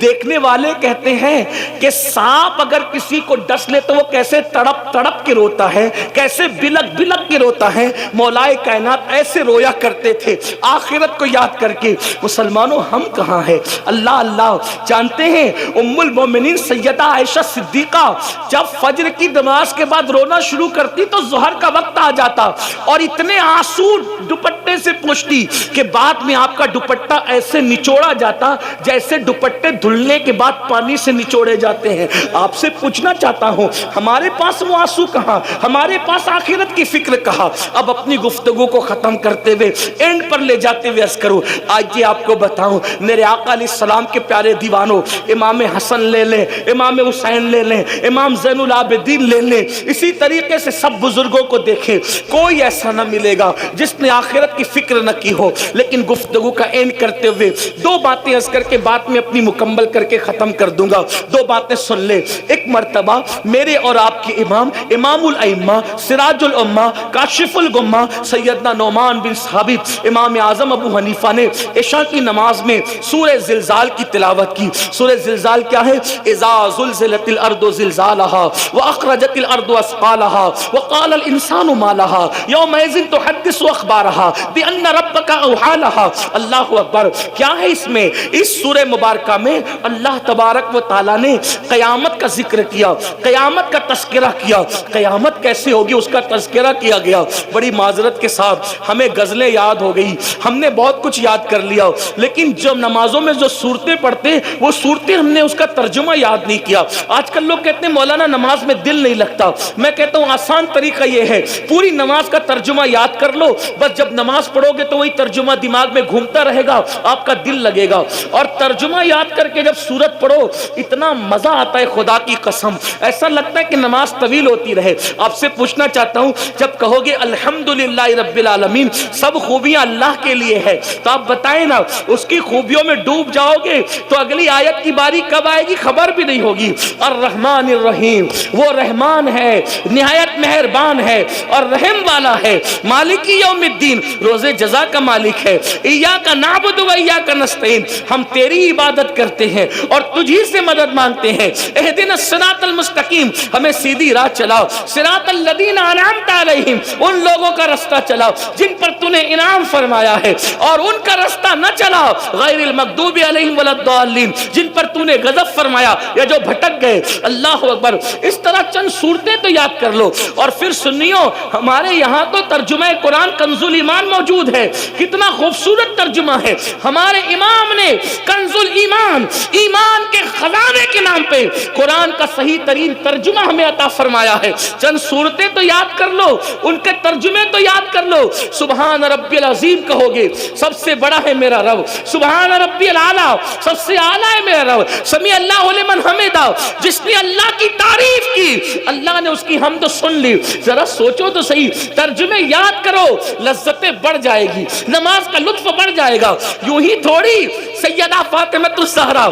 دیکھنے والے کہتے ہیں کہ سانپ اگر کسی کو ڈس لے تو وہ کیسے تڑپ تڑپ کے روتا ہے, کیسے بلک بلک کے روتا ہے. مولا کائنات ایسے رویا کرتے تھے آخرت کو یاد کر کے. مسلمانوں ہم کہاں ہیں؟ اللہ اللہ. جانتے ہیں ام المومنین سیدہ عائشہ صدیقہ جب فجر کی نماز کے بعد رونا شروع کرتی تو ظہر کا وقت آ جاتا اور اتنے آنسو دوپٹے سے پوچھتی کہ بعد میں آپ کا دوپٹہ ایسے نچوڑا جاتا جیسے دوپٹے دھلنے کے بعد پانی سے نچوڑے جاتے ہیں. آپ سے پوچھنا چاہتا ہوں ہمارے پاس وہ آنسو کہاں, ہمارے پاس آخرت کی فکر کہاں؟ اب اپنی گفتگو کو ختم کرتے ہوئے اینڈ پر لے جاتے ہوئے عرض کروں, آئیے آپ کو بتاؤں میرے آقا علیہ السلام کے پیارے دیوانوں, امام حسن لے لیں, امام حسین لے لیں, امام زین العابدین لے لیں, اسی طریقے سے سب بزرگوں کو دیکھیں, کوئی ایسا نہ ملے گا جس نے آخرت کی فکر نہ کی ہو. لیکن گفتگو کا اینڈ کرتے ہوئے دو باتیں عرض کر کے بات میں اپنی مکمل کر کے ختم کر دوں گا. دو باتیں سن لیں. ایک مرتبہ میرے اور آپ کے امام امام الائمہ سراج الامہ کاشف الغمہ سیدنا نعمان بن ثابت امام اعظم ابو حنیفہ نے عشاء کی نماز میں سورہ زلزال کی تلاوت کی. سورہ زلزال کیا ہے؟ اذا زلزلت الارض زلزالها واخرجت الارض اثقالها وقال الانسان ما لها يومئذ تحدث اخبارها بان ربك اوحى لها. اللہ اکبر. کیا ہے اس میں؟ اس سورہ مبارکہ میں اللہ تبارک و تعالی نے قیامت کا ذکر کیا, قیامت کا تذکرہ کیا. قیامت کیسے ہوگی اس کا تذکرہ کیا گیا. بڑی معذرت کے ساتھ ہمیں غزلیں یاد ہو گئی, ہم نے بہت کچھ یاد کر لیا, لیکن جب نمازوں میں جو صورتیں پڑھتے وہ صورتیں ہم نے اس کا ترجمہ یاد نہیں کیا. آج کل لوگ کہتے ہیں مولانا نماز میں دل نہیں لگتا. میں کہتا ہوں آسان طریقہ یہ ہے, پوری نماز کا ترجمہ یاد کر لو, بس جب نماز پڑھو گے تو وہی ترجمہ دماغ میں گھومتا رہے گا, آپ کا دل لگے گا. اور ترجمہ یاد کر کے جب سورت پڑھو اتنا مزہ آتا ہے خدا کی قسم, ایسا لگتا ہے کہ نماز طویل ہوتی رہے. آپ سے پوچھنا چاہتا ہوں جب کہو گے الحمدللہ رب العالمین سب خوبیاں اللہ کے لیے ہے, تو آپ بتائیں نا اس کی خوبیوں میں ڈوب جاؤ گے تو اگلی آیت کی باری کب آئے گی خبر بھی نہیں ہوگی. الرحمن الرحیم, وہ رحمان ہے نہایت مہربان ہے اور رحم والا ہے. مالک یوم الدین, روز جزا کا مالک ہے. ایاک نعبد و ایاک نستعین, ہم تیری عبادت کرتے ہیں اور تجھی سے مدد مانگتے ہیں. اہدنا الصراط المستقیم, ہمیں سیدھی راہ چلاؤ. صراط الذین انعمت علیہم, ان لوگوں کا رستہ چلاؤ جن پر تو نے انعام فرمایا ہے, اور ان کا رستہ نہ چلاؤ غیر المغضوب علیہم ولا الضالین, جن پر تو نے غضب فرمایا یا جو بھٹک گئے. اللہ اکبر. اس طرح چند صورتیں تو یاد کر لو. اور پھر سنیو, ہمارے یہاں تو ترجمہ قرآن کنز الایمان موجود ہے, کتنا خوبصورت ترجمہ ہے. ہمارے امام نے کنز الایمان, ایمان کے خزانے کے نام پہ قرآن کا صحیح ترین ترجمہ ہمیں عطا فرمایا ہے. چند صورتیں تو یاد کر لو, ان کے ترجمے تو یاد کر لو. سبحان ربی العظیم کہو گے سب سے بڑا ہے میرا رب, سبحان ربی الاعلیٰ سب سے اعلیٰ ہے میرا رب, سمیع اللہ لمن حمدہ, جس نے اللہ کی تعریف کی اللہ نے اس کی حمد سن لی. ذرا سوچو تو صحیح, ترجمے یاد کرو, لذتیں بڑھ جائے گی, نماز کا لطف بڑھ جائے گا. یوں ہی تھوڑی سیدہ فاطمہ الزہرا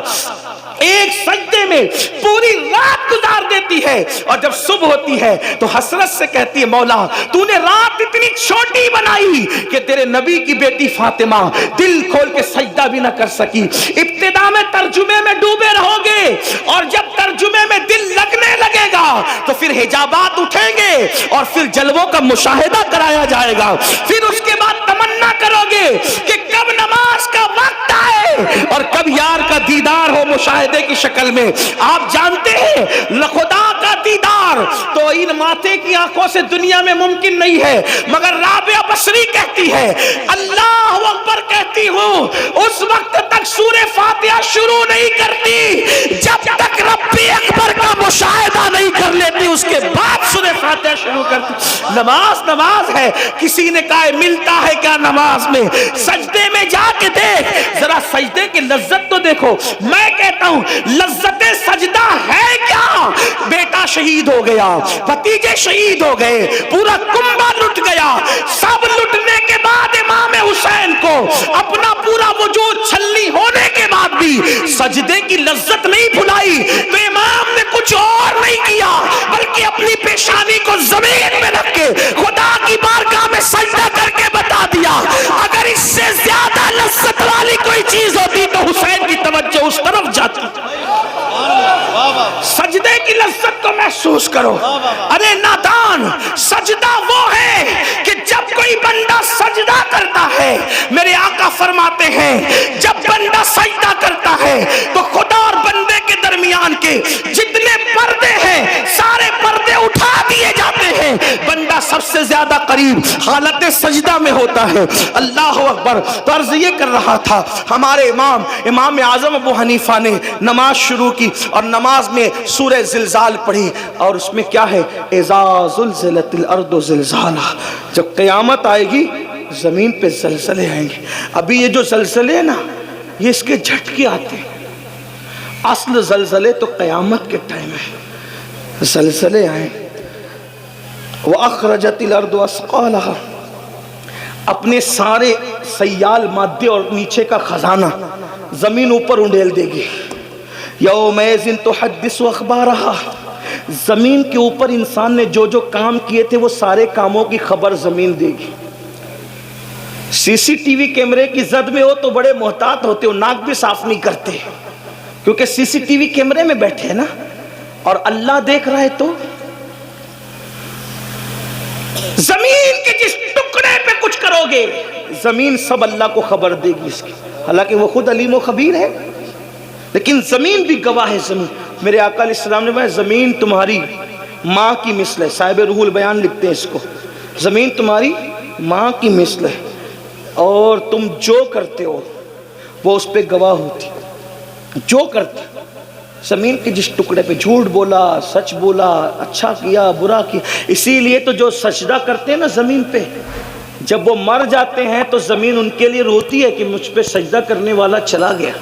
ایک سجدے میں پوری رات گزار دیتی ہے, اور جب صبح ہوتی ہے تو حسرت سے کہتی ہے مولا تو نے رات اتنی چھوٹی بنائی کہ تیرے نبی کی بیٹی فاطمہ دل کھول کے سجدہ بھی نہ کر سکی. ابتدا میں ترجمے میں ڈوبے رہو گے, اور جب ترجمے میں دل لگنے لگے گا تو پھر حجابات اٹھیں گے اور پھر جلووں کا مشاہدہ کرایا جائے گا. پھر اس کے بعد تمنا کرو گے کہ کب نماز کا وقت آئے اور کب یار کا دیدار ہو مشاہدے کی شکل میں. آپ جانتے ہیں خدا کا دیدار تو ان ماتھے کی آنکھوں سے دنیا میں ممکن نہیں ہے, مگر رابعہ بصری کہتی ہے اللہ اکبر کہتی ہوں اس وقت تک سورہ فاتحہ شروع نہیں کرتی جب نماز نماز ہے. کسی نے کہا ملتا ہے کیا نماز میں؟ سجدے میں جا کے دیکھ, ذرا سجدے کی لذت تو دیکھو. میں کہتا ہوں لذت سجدہ ہے کیا؟ بیٹا شہید ہو گیا, بھتیجے شہید ہو گئے, پورا کنبہ لٹ گیا. سب لٹنے کے بعد امام حسین کو اپنا پورا وجود چھلنی ہونے کے بعد بھی سجدے کی لذت نہیں بھلائی, تو امام نے کچھ اور نہیں کیا بلکہ اپنی پیشانی کو زمین میں رکھ کے خدا کی بارگاہ میں سجدہ کر کے بتا دیا, اگر اس سے زیادہ لذت والی کوئی چیز ہوتی تو حسین کی توجہ اس طرف جاتی. سجدے کی لذت کو محسوس کرو. ارے نادان, سجدہ وہ ہے کہ جب کوئی بندہ سجدہ کرتا ہے, میرے آقا فرماتے ہیں جب بندہ سجدہ کرتا ہے تو خدا اور بندے کے درمیان کے جتنے پردے ہیں سارے پردے اٹھا دیے جاتے ہیں. بندہ سب سے زیادہ قریب حالت سجدہ میں ہوتا ہے. اللہ اکبر. تو عرض یہ کر رہا تھا, ہمارے امام اعظم ابو حنیفہ نے نماز شروع کی اور نماز میں سورہ زلزال پڑھی, اور اس میں کیا ہے, اذا زلزلت الارض زلزالہ, جب قیامت آئے گی زمین پہ زلزلے آئیں گے. ابھی یہ جو زلزلے ہیں نا, یہ اس کے جھٹکے آتے ہیں. اصل زلزلے تو قیامت کے ٹائم ہے. زلزلے آئیں. وَأَخْرَجَتِ الْأَرْضُ أَثْقَالَهَا, اپنے سارے سیال مادے اور نیچے کا خزانہ زمین اوپر انڈیل دے گی. یومئذ تحدث اخبارها, زمین کے اوپر انسان نے جو جو کام کیے تھے وہ سارے کاموں کی خبر زمین دے گی. سی سی ٹی وی کیمرے کی زد میں ہو تو بڑے محتاط ہوتے ہو, ناک بھی صاف نہیں کرتے, کیونکہ سی سی ٹی وی کیمرے میں بیٹھے ہیں نا, اور اللہ دیکھ رہا ہے. تو زمین کے جس ٹکڑے پہ کچھ کرو گے زمین سب اللہ کو خبر دے گی اس کی, حالانکہ وہ خود علیم و خبیر ہے, لیکن زمین بھی گواہ ہے. زمین, میرے آقا علیہ السلام نے فرمایا زمین تمہاری ماں کی مثل ہے. صاحب روح البیان لکھتے ہیں اس کو, زمین تمہاری ماں کی مثل ہے, اور تم جو کرتے ہو وہ اس پہ گواہ ہوتی. جو کرتے زمین کے جس ٹکڑے پہ جھوٹ بولا, سچ بولا, اچھا کیا, برا کیا. اسی لیے تو جو سجدہ کرتے ہیں نا زمین پہ, جب وہ مر جاتے ہیں تو زمین ان کے لیے روتی ہے کہ مجھ پہ سجدہ کرنے والا چلا گیا.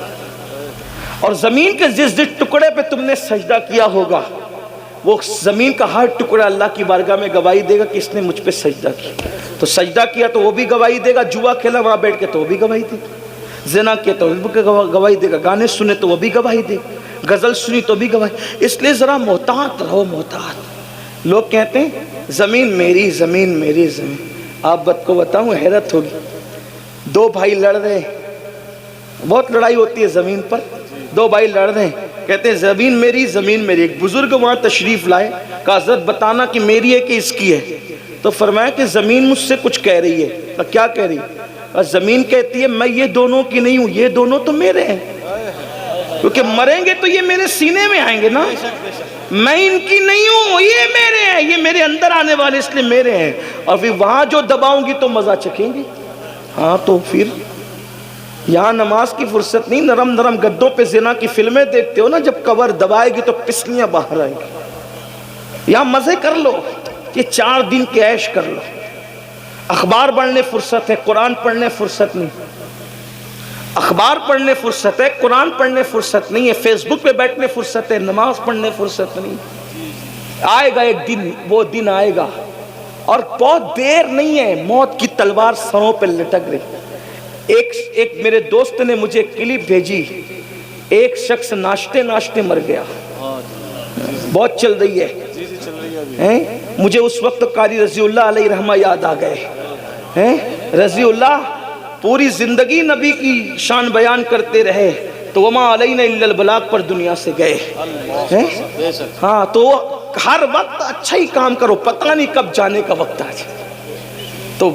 اور زمین کے جس ٹکڑے پہ تم نے سجدہ کیا ہوگا وہ زمین کا ہر ٹکڑا اللہ کی بارگاہ میں گواہی دے گا کہ اس نے مجھ پہ سجدہ کیا. تو سجدہ کیا تو وہ بھی گواہی دے گا, جوا کھیلا وہاں بیٹھ کے تو وہ بھی گواہی دے گا, زنا کیا تو وہ بھی گواہی دے گا, گانے سنے تو وہ بھی گواہی دے گا, غزل سنی تو بھی گواہی. اس لیے ذرا محتاط رہو, محتاط. لوگ کہتے ہیں زمین میری, زمین میری, زمین. آپ بات کو بتاؤں, حیرت ہوگی, دو بھائی لڑ رہے, بہت لڑائی ہوتی ہے زمین پر. دو بھائی لڑ رہے ہیں, کہتے ہیں زمین میری, زمین میری. ایک بزرگ وہاں تشریف لائے, کہا حضرت بتانا کہ میری ہے کہ اس کی ہے. تو فرمایا کہ زمین مجھ سے کچھ کہہ رہی ہے. کیا کہہ رہی ہے؟ زمین کہتی ہے میں یہ دونوں کی نہیں ہوں, یہ دونوں تو میرے ہیں, کیونکہ مریں گے تو یہ میرے سینے میں آئیں گے نا. میں ان کی نہیں ہوں, یہ میرے ہیں, یہ میرے اندر آنے والے اس لیے میرے ہیں. اور پھر وہاں جو دباؤں گی تو مزہ چکھیں گے. ہاں تو پھر یہاں نماز کی فرصت نہیں, نرم نرم گدوں پہ زنا کی فلمیں دیکھتے ہو نا, جب کور دبائے گی تو پسلیاں باہر آئیں گی. یہاں مزے کر لو, یہ 4 دن کے عیش کر لو. اخبار پڑھنے فرصت ہے, قرآن پڑھنے فرصت نہیں. اخبار پڑھنے فرصت ہے, قرآن پڑھنے فرصت نہیں ہے. فیس بک پہ بیٹھنے فرصت ہے, نماز پڑھنے فرصت نہیں. آئے گا ایک دن, وہ دن آئے گا, اور بہت دیر نہیں ہے. موت کی تلوار سروں پہ لٹک رہی. ایک میرے دوست نے مجھے کلپ بھیجی, ایک شخص ناشتے ناشتے مر گیا. بہت چل رہی ہے. مجھے اس وقت قاری رضی اللہ علیہ رحمہ یاد آ گئے. رضی اللہ پوری زندگی نبی کی شان بیان کرتے رہے, تو وما علینا الا البلاغ پر دنیا سے گئے. ہاں تو ہر وقت اچھا ہی کام کرو, پتہ نہیں کب جانے کا وقت آ جائے. تو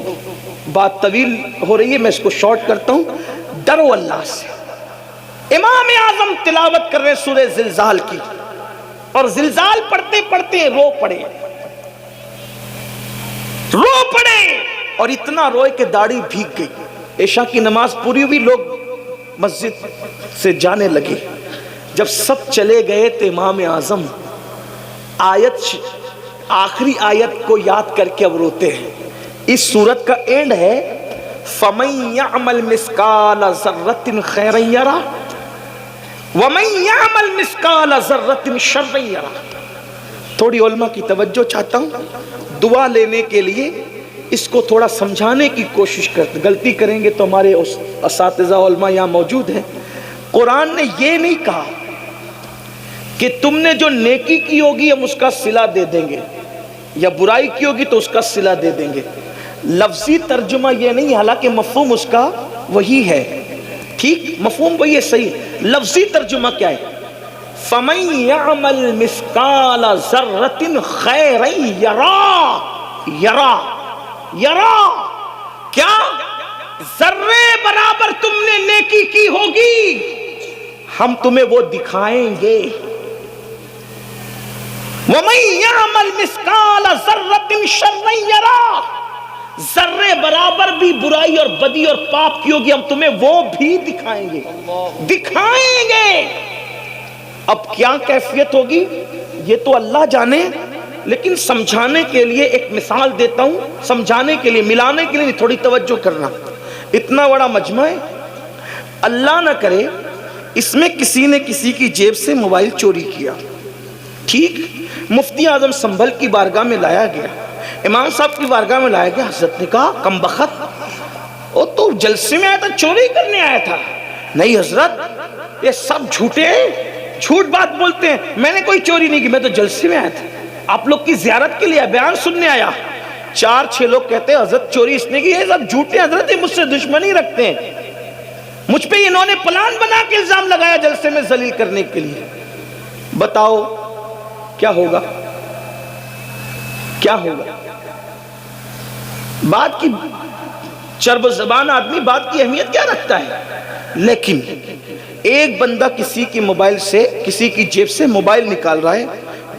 بات طویل ہو رہی ہے, میں اس کو شارٹ کرتا ہوں. ڈرو اللہ سے. امام اعظم تلاوت کر رہے سورہ زلزال کی, اور زلزال پڑھتے پڑھتے رو پڑے, اور اتنا روئے کہ داڑھی بھیگ گئی. عشاء کی نماز پوری ہوئی, لوگ مسجد سے جانے لگے. جب سب چلے گئے تو امام اعظم آیت آخری آیت کو یاد کر کے اب روتے ہیں. اس سورت کا اینڈ ہے فَمَن يَعْمَلْ مِثْقَالَ ذَرَّةٍ خَيْرًا يَرَهُ وَمَن يَعْمَلْ مِثْقَالَ ذَرَّةٍ شَرًّا يَرَهُ. تھوڑی علماء کی توجہ چاہتا ہوں. دعا لینے کے لیے اس کو تھوڑا سمجھانے کی کوشش کرتے. غلطی کریں گے تو ہمارے اساتذہ علماء یہاں موجود ہیں. قرآن نے یہ نہیں کہا کہ تم نے جو نیکی کی ہوگی ہم اس کا صلہ دے دیں گے، یا برائی کی ہوگی تو اس کا صلہ دے دیں گے. لفظی ترجمہ یہ نہیں، حالانکہ مفہوم اس کا وہی ہے. ٹھیک، مفہوم وہی ہے، صحیح. لفظی ترجمہ کیا ہے؟ فَمَن يَعْمَلْ مِثْقَالَ ذَرَّةٍ خَيْرًا یرا. کیا ذرے برابر تم نے نیکی کی ہوگی ہم تمہیں وہ دکھائیں گے. وَمَن يَعْمَلْ مِثْقَالَ ذَرَّةٍ شَرًّا يَرَهُ. ذرے برابر بھی برائی اور بدی اور پاپ کی ہوگی ہم تمہیں وہ بھی دکھائیں گے. اب کیا کیفیت ہوگی یہ تو اللہ جانے، لیکن سمجھانے کے لیے ایک مثال دیتا ہوں. سمجھانے کے لیے، ملانے کے لیے تھوڑی توجہ کرنا. اتنا بڑا مجمع ہے، اللہ نہ کرے اس میں کسی نے کسی کی جیب سے موبائل چوری کیا. ٹھیک، مفتی اعظم سنبھل کی بارگاہ میں لایا گیا، امام صاحب کی بارگاہ میں لایا گیا. حضرت نے کہا کم بخت، وہ تو جلسے میں آیا تھا، چوری کرنے آیا تھا. نہیں حضرت، یہ سب جھوٹے ہیں، جھوٹ بات بولتے ہیں. میں نے کوئی چوری نہیں کی، میں تو جلسے میں آیا تھا، آپ لوگ کی زیارت کے لیے بیان سننے آیا. 4-6 لوگ کہتے ہیں حضرت چوری اس نے کی. یہ سب جھوٹے حضرت، یہ مجھ سے دشمنی رکھتے ہیں، مجھ پہ انہوں نے پلان بنا کے الزام لگایا جلسے میں ذلیل کرنے کے لیے. بتاؤ کیا ہوگا؟ کیا ہوگا؟ بات کی چرب زبان آدمی بات کی اہمیت کیا رکھتا ہے؟ لیکن ایک بندہ کسی کی موبائل سے، کسی کی جیب سے موبائل نکال رہا ہے،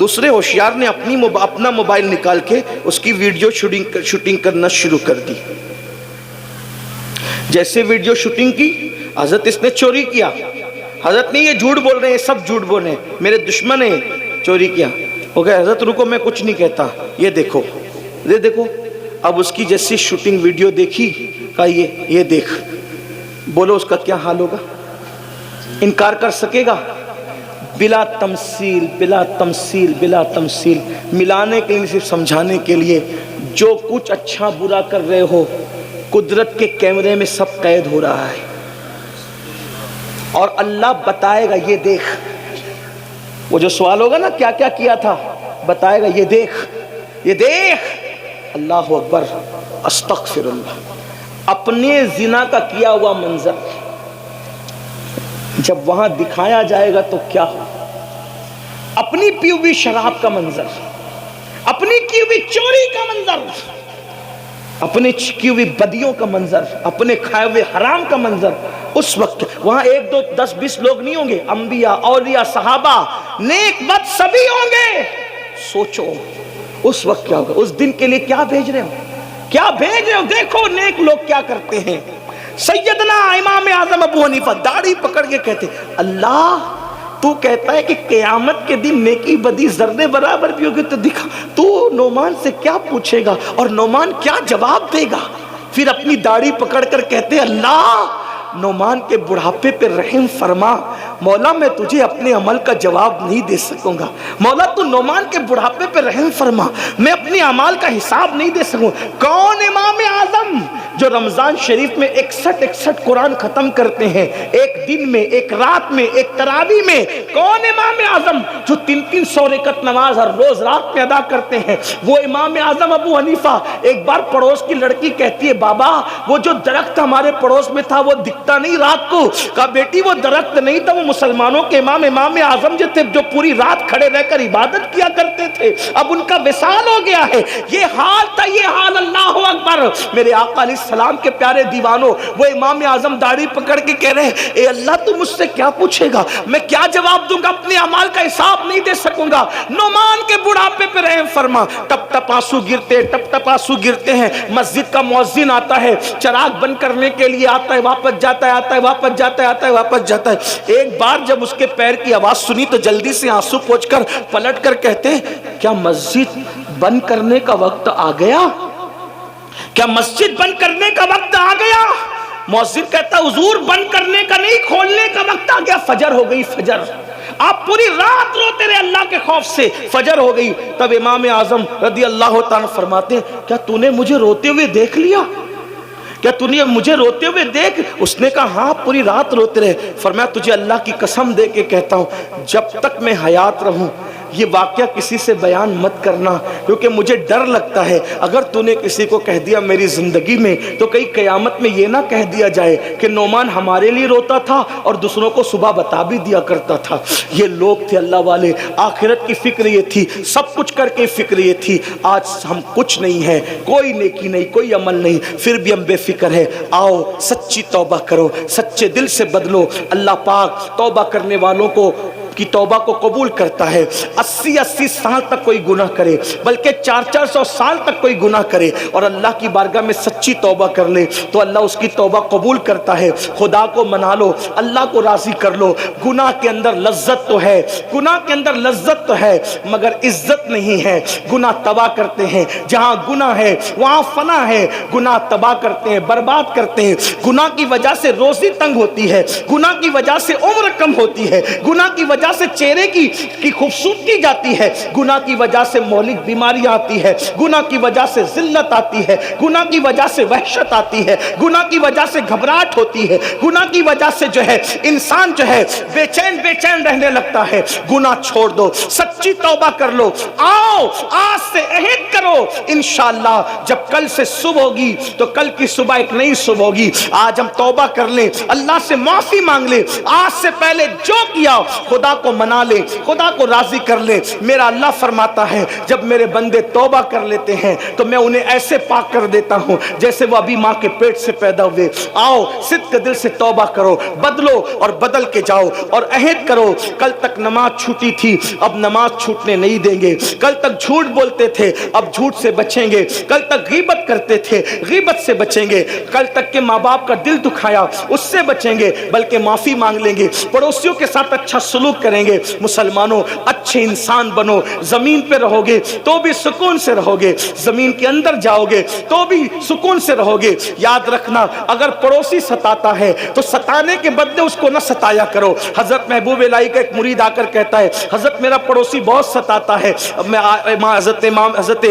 دوسرے ہوشیار نے اپنا موبائل نکال کے اس کی ویڈیو شوٹنگ کرنا شروع کر دی. جیسے ویڈیو شوٹنگ کی، حضرت اس نے چوری کیا. حضرت نہیں، یہ جھوٹ بول رہے ہیں، سب جھوٹ بول رہے ہیں، میرے دشمن ہیں، چوری کیا. ہو گیا حضرت رکو میں کچھ نہیں کہتا، یہ دیکھو یہ دیکھو. اب اس کی جیسی شوٹنگ ویڈیو دیکھی، کہا یہ دیکھ. بولو اس کا کیا حال ہوگا؟ انکار کر سکے گا؟ بلا تمثیل بلا تمثیل بلا تمثیل. ملانے کے لیے، صرف سمجھانے کے لیے. جو کچھ اچھا برا کر رہے ہو قدرت کے کیمرے میں سب قید ہو رہا ہے، اور اللہ بتائے گا یہ دیکھ. وہ جو سوال ہوگا نا کیا کیا کیا تھا، بتائے گا یہ دیکھ یہ دیکھ. اللہ اکبر، استغفر اللہ. اپنے زنا کا کیا ہوا منظر جب وہاں دکھایا جائے گا تو کیا ہو؟ اپنی پی ہوئی شراب کا منظر، اپنی کی ہوئی چوری کا منظر، اپنے کی ہوئی بدیوں کا منظر، اپنے کھائے ہوئے حرام کا منظر. اس وقت وہاں 1 2 10 20 لوگ نہیں ہوں گے، انبیاء، اولیاء، صحابہ، نیک بد سبھی ہوں گے. سوچو اس وقت کیا ہوگا؟ اس دن کے لیے کیا بھیج رہے ہو؟ کیا بھیج رہے ہو؟ دیکھو نیک لوگ کیا کرتے ہیں. سیدنا امام اعظم ابو حنیفہ داڑھی پکڑ کے کہتے اللہ تو کہتا ہے کہ قیامت کے دن نیکی بدی ذرے برابر بھی ہوگی، تو دکھا تو نعمان سے کیا پوچھے گا اور نعمان کیا جواب دے گا؟ پھر اپنی داڑھی پکڑ کر کہتے اللہ نعمان کے بڑھاپے پہ رحم فرما. مولا میں تجھے اپنے عمل کا جواب نہیں دے سکوں گا، مولا تو نعمان کے بڑھاپے پہ رحم فرما، میں اپنے اعمال کا حساب نہیں دے سکوں. کون امام اعظم جو رمضان شریف میں 61 قرآن ختم کرتے ہیں، ایک دن میں، ایک رات میں، ایک تراویح میں؟ کون امام اعظم جو 300 رکعت نماز ہر روز رات میں ادا کرتے ہیں؟ وہ امام اعظم ابو حنیفہ. ایک بار پڑوس کی لڑکی کہتی ہے بابا وہ جو درخت ہمارے پڑوس میں تھا وہ دکھتا نہیں رات کو. کہا بیٹی وہ درخت نہیں تھا، وہ مسلمانوں کے امام اعظم جو تھے، جو پوری رات کھڑے رہ کر عبادت کیا کرتے تھے. اب ان کا وصال ہو گیا ہے. یہ حال تھا، یہ حال. اللہ اکبر. میرے آقا علیہ السلام کے پیارے دیوانوں، وہ امام اعظم داڑھی پکڑ کے کہہ رہے ہیں اے اللہ تو مجھ سے کیا پوچھے گا، میں کیا جواب دوں گا، اپنے اعمال کا حساب نہیں دے سکوں گا. نعمان کے بڑھاپے پہ رحم فرما. ٹپ ٹپ آنسو گرتے، ٹپ ٹپ آنسو گرتے ہیں. مسجد کا مؤذن آتا ہے، چراغ بند کرنے کے لیے آتا ہے، واپس جاتا ہے، آتا ہے واپس جاتا ہے، آتا ہے واپس جاتا ہے. ایک بار جب اس کے پیر کی آواز سنی تو جلدی سے آنسو پوچھ کر پلٹ کر کہتے ہیں کیا مسجد بند کرنے کا وقت آ گیا؟ کیا مسجد بند کرنے کا وقت آ گیا؟ مؤذن کہتا حضور بند کرنے کا نہیں، کھولنے کا وقت آ گیا، فجر ہو گئی، فجر۔ آپ پوری رات روتے رہے اللہ کے خوف سے، فجر ہو گئی۔ تب امام اعظم رضی اللہ تعالیٰ فرماتے ہیں کیا تو نے مجھے روتے ہوئے دیکھ لیا؟ کیا تو نے مجھے روتے ہوئے دیکھ؟ اس نے کہا ہاں پوری رات روتے رہے۔ فرمایا تجھے اللہ کی قسم دے کے کہتا ہوں جب تک میں حیات رہوں یہ واقعہ کسی سے بیان مت کرنا، کیونکہ مجھے ڈر لگتا ہے اگر تو نے کسی کو کہہ دیا میری زندگی میں تو کئی قیامت میں یہ نہ کہہ دیا جائے کہ نعمان ہمارے لیے روتا تھا اور دوسروں کو صبح بتا بھی دیا کرتا تھا۔ یہ لوگ تھے اللہ والے، آخرت کی فکر یہ تھی، سب کچھ کر کے فکر یہ تھی۔ آج ہم کچھ نہیں ہے، کوئی نیکی نہیں، کوئی عمل نہیں، پھر بھی ہم بے فکر ہے۔ آؤ سچی توبہ کرو، سچے دل سے بدلو۔ اللہ پاک توبہ کرنے والوں کو کی توبہ کو قبول کرتا ہے۔ 80 سال تک کوئی گناہ کرے، بلکہ 400 سال تک کوئی گناہ کرے اور اللہ کی بارگاہ میں سچی توبہ کر لے تو اللہ اس کی توبہ قبول کرتا ہے۔ خدا کو منا لو، اللہ کو راضی کر لو۔ گناہ کے اندر لذت تو ہے، گناہ کے اندر لذت تو ہے، مگر عزت نہیں ہے۔ گناہ تباہ کرتے ہیں، جہاں گناہ ہے وہاں فنا ہے۔ گناہ تباہ کرتے ہیں، برباد کرتے ہیں۔ گناہ کی وجہ سے روزی تنگ ہوتی ہے، گناہ کی وجہ سے عمر کم ہوتی ہے، گناہ کی وجہ سے چہرے کی خوبصورتی جاتی ہے، گناہ کی وجہ سے مہلک بیماری آتی ہے، گناہ کی وجہ سے ذلت آتی ہے، گناہ کی وجہ سے وحشت آتی ہے، گناہ کی وجہ سے گھبراہٹ ہوتی ہے، گناہ کی وجہ سے جو ہے انسان جو ہے بے چین رہنے لگتا ہے۔ گناہ چھوڑ دو، سچی توبہ کر لو۔ آؤ آج سے عہد کرو، انشاءاللہ جب کل سے صبح ہوگی تو کل کی صبح ایک نئی صبح ہوگی۔ آج ہم توبہ کر لیں، اللہ سے معافی مانگ لیں، آج سے پہلے جو کیا خدا کو منا لے، خدا کو راضی کر لے۔ میرا اللہ فرماتا ہے جب میرے بندے توبہ کر لیتے ہیں تو میں انہیں ایسے پاک کر دیتا ہوں جیسے وہ ابھی ماں کے پیٹ سے پیدا ہوئے۔ آؤ صدق دل سے توبہ کرو، بدلو اور بدل کے جاؤ اور عہد کرو۔ کل تک نماز چھوٹی تھی، اب نماز چھوٹنے نہیں دیں گے۔ کل تک جھوٹ بولتے تھے، اب جھوٹ سے بچیں گے۔ کل تک غیبت کرتے تھے، غیبت سے بچیں گے۔ کل تک کہ ماں باپ کا دل دکھایا اس سے بچیں گے، بلکہ معافی مانگ لیں گے۔ پڑوسیوں کے ساتھ اچھا سلوک کریں گے۔ مسلمانوں اچھے انسان بنو، زمین پہ رہو گے تو بھی سکون سے رہو گے، زمین کے اندر جاؤ گے تو بھی سکون سے رہو گے۔ یاد رکھنا اگر پڑوسی ستاتا ہے تو ستانے کے بدلے اس کو نہ ستایا کرو۔ حضرت محبوب الہی کا ایک مرید آ کر کہتا ہے حضرت میرا پڑوسی بہت ستاتا ہے۔ حضرت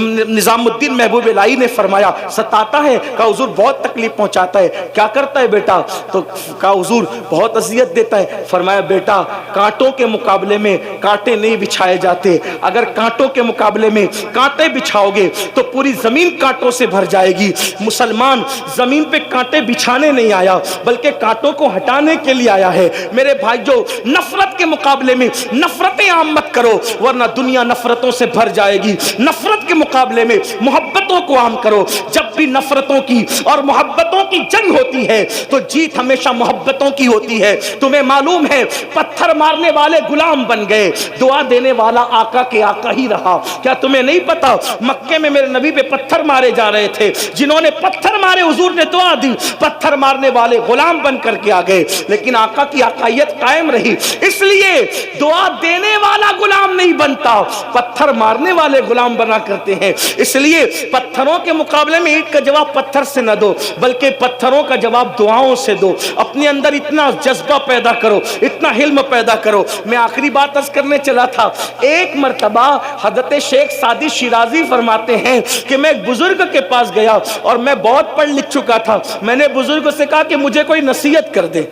نظام الدین محبوب الہی نے فرمایا ستاتا ہے؟ کہا حضور بہت تکلیف پہنچاتا ہے۔ کیا کرتا ہے بیٹا؟ تو کہا حضور بہت اذیت دیتا ہے۔ فرمایا بیٹا کانٹوں کے مقابلے میں کانٹے نہیں بچھائے جاتے، اگر کانٹوں کے مقابلے میں کانٹے بچھاؤ گے تو پوری زمین کانٹوں سے بھر جائے گی۔ مسلمان زمین پہ کانٹے بچھانے نہیں آیا بلکہ کانٹوں کو ہٹانے کے لیے آیا ہے۔ میرے بھائی جو نفرت کے مقابلے میں نفرتیں عام مت کرو ورنہ دنیا نفرتوں سے بھر جائے گی۔ نفرت کے مقابلے میں محبتوں کو عام کرو۔ جب بھی نفرتوں کی اور محبتوں کی جنگ ہوتی ہے تو جیت ہمیشہ محبتوں کی ہوتی ہے۔ تمہیں معلوم ہے پتھر مارنے والے غلام بن گئے، دعا دینے والا آقا کے آقا ہی رہا۔ کیا تمہیں نہیں پتا مکے میں میرے نبی پہ پتھر مارے جا رہے تھے، جنہوں نے پتھر مارے حضور نے دعا دی، پتھر مارنے والے غلام بن کر کے آ گئے، لیکن آقا کی آقائیت قائم رہی۔ اس لیے دعا دینے والا غلام نہیں بنتا، پتھر مارنے والے غلام بنا کرتے ہیں۔ اس لیے پتھروں کے مقابلے میں اینٹ کا جواب پتھر سے نہ دو بلکہ پتھروں کا جواب دعاؤں سے دو۔ اپنے اندر اتنا جذبہ پیدا کرو، اتنا حلم پیدا کرو۔ میں آخری بات عرض کرنے چلا تھا، ایک مرتبہ حضرت شیخ سعدی شیرازی فرماتے ہیں کہ میں ایک بزرگ کے پاس گیا اور میں بہت پڑھ لکھ چکا تھا۔ میں نے بزرگ سے کہا کہ مجھے کوئی نصیحت کر دے۔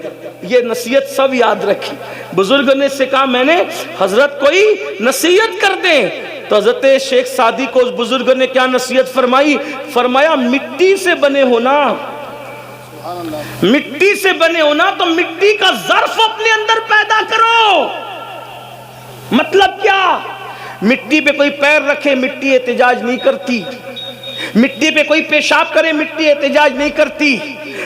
یہ نصیحت سب یاد رکھی۔ بزرگ نے سے کہا میں نے حضرت کوئی نصیحت کر دیں تو حضرت شیخ سعدی کو اس بزرگ نے کیا نصیحت فرمائی؟ فرمایا مٹی سے بنے ہونا، مٹی سے بنے ہونا تو مٹی کا ظرف اپنے اندر پیدا کرو۔ مطلب کیا؟ مٹی پہ کوئی پیر رکھے مٹی احتجاج نہیں کرتی، مٹی پہ کوئی پیشاب کرے مٹی احتجاج نہیں کرتی،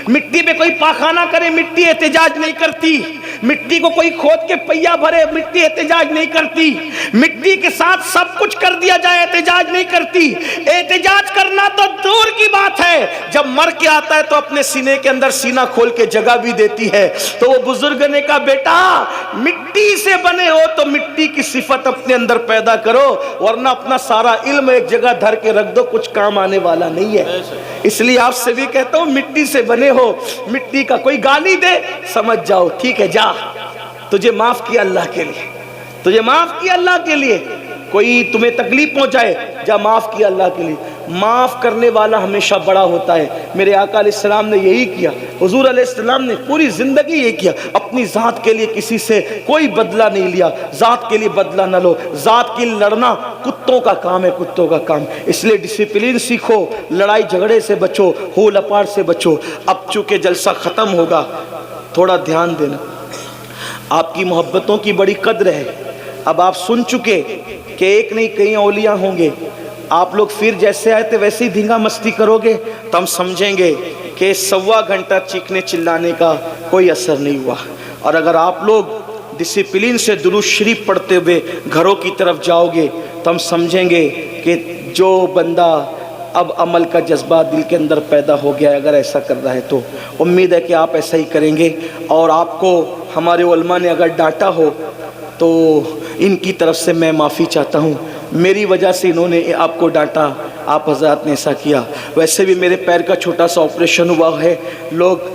مٹی پہ کوئی پاخانہ کرے مٹی احتجاج نہیں کرتی، مٹی کو کوئی کھود کے پہیا بھرے مٹی احتجاج نہیں کرتی، مٹی کے ساتھ سب کچھ کر دیا جائے احتجاج نہیں کرتی۔ احتجاج کرنا تو دور کی بات ہے، جب مر کے آتا ہے تو اپنے سینے کے اندر سینہ کھول کے جگہ بھی دیتی ہے۔ تو وہ بزرگ نے کہا بیٹا مٹی سے بنے ہو تو مٹی کی صفت اپنے اندر پیدا کرو، ورنہ اپنا سارا علم ایک جگہ دھر کے رکھ دو، کچھ کام آنے والا نہیں ہے۔ اس لیے آپ سے بھی کہتا ہوں مٹی سے بنے ہو، مٹی کا کوئی گالی دے سمجھ جاؤ ٹھیک ہے جا، تجھے معاف کیا اللہ کے لیے، تجھے معاف کیا اللہ کے لیے، کوئی تمہیں تکلیف پہنچائے جا معاف کیا اللہ کے لیے۔ معاف کرنے والا ہمیشہ بڑا ہوتا ہے۔ میرے آقا علیہ السلام نے یہی کیا، حضور علیہ السلام نے پوری زندگی یہ کیا، اپنی ذات کے لیے کسی سے کوئی بدلہ نہیں لیا۔ ذات کے لیے بدلہ نہ لو، ذات کے لیے لڑنا کتوں کا کام ہے، کتوں کا کام۔ اس لیے ڈسپلین سیکھو، لڑائی جھگڑے سے بچو، ہو لپاڑ سے بچو۔ اب چونکہ جلسہ ختم ہوگا تھوڑا دھیان دینا، آپ کی محبتوں کی بڑی قدر ہے۔ اب آپ سن چکے کہ ایک نہیں کئی اولیاء ہوں گے، آپ لوگ پھر جیسے آئے تھے ویسے ہی دھینگا مستی کرو گے تو ہم سمجھیں گے کہ 1.25 گھنٹہ چیخنے چلانے کا کوئی اثر نہیں ہوا۔ اور اگر آپ لوگ ڈسپلین سے درود شریف پڑھتے ہوئے گھروں کی طرف جاؤ گے تو ہم سمجھیں گے کہ جو بندہ اب عمل کا جذبہ دل کے اندر پیدا ہو گیا ہے، اگر ایسا کر رہا ہے تو امید ہے کہ آپ ایسا ہی کریں گے۔ اور آپ کو ہمارے علماء نے اگر ڈانٹا ہو تو ان کی طرف سے میں معافی چاہتا ہوں، میری وجہ سے انہوں نے آپ کو ڈانٹا، آپ حضرات نے ایسا کیا۔ ویسے بھی میرے پیر کا چھوٹا سا آپریشن ہوا ہے، لوگ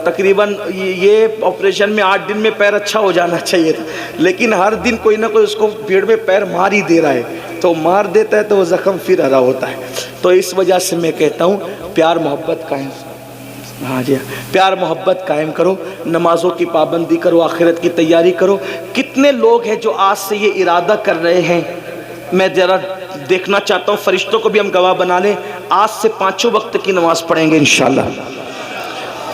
تقریباً یہ آپریشن میں 8 دن میں پیر اچھا ہو جانا چاہیے تھا، لیکن ہر دن کوئی نہ کوئی اس کو بھیڑ میں پیر مار ہی دے رہا ہے، تو مار دیتا ہے تو وہ زخم پھر ہرا ہوتا ہے۔ تو اس وجہ سے میں کہتا ہوں پیار محبت قائم، ہاں جی پیار محبت قائم کرو، نمازوں کی پابندی کرو، آخرت کی تیاری کرو۔ کتنے لوگ ہیں جو آج سے یہ ارادہ کر رہے ہیں، میں ذرا دیکھنا چاہتا ہوں، فرشتوں کو بھی ہم گواہ بنا لیں، آج سے 5 وقت کی نماز پڑھیں گے انشاءاللہ۔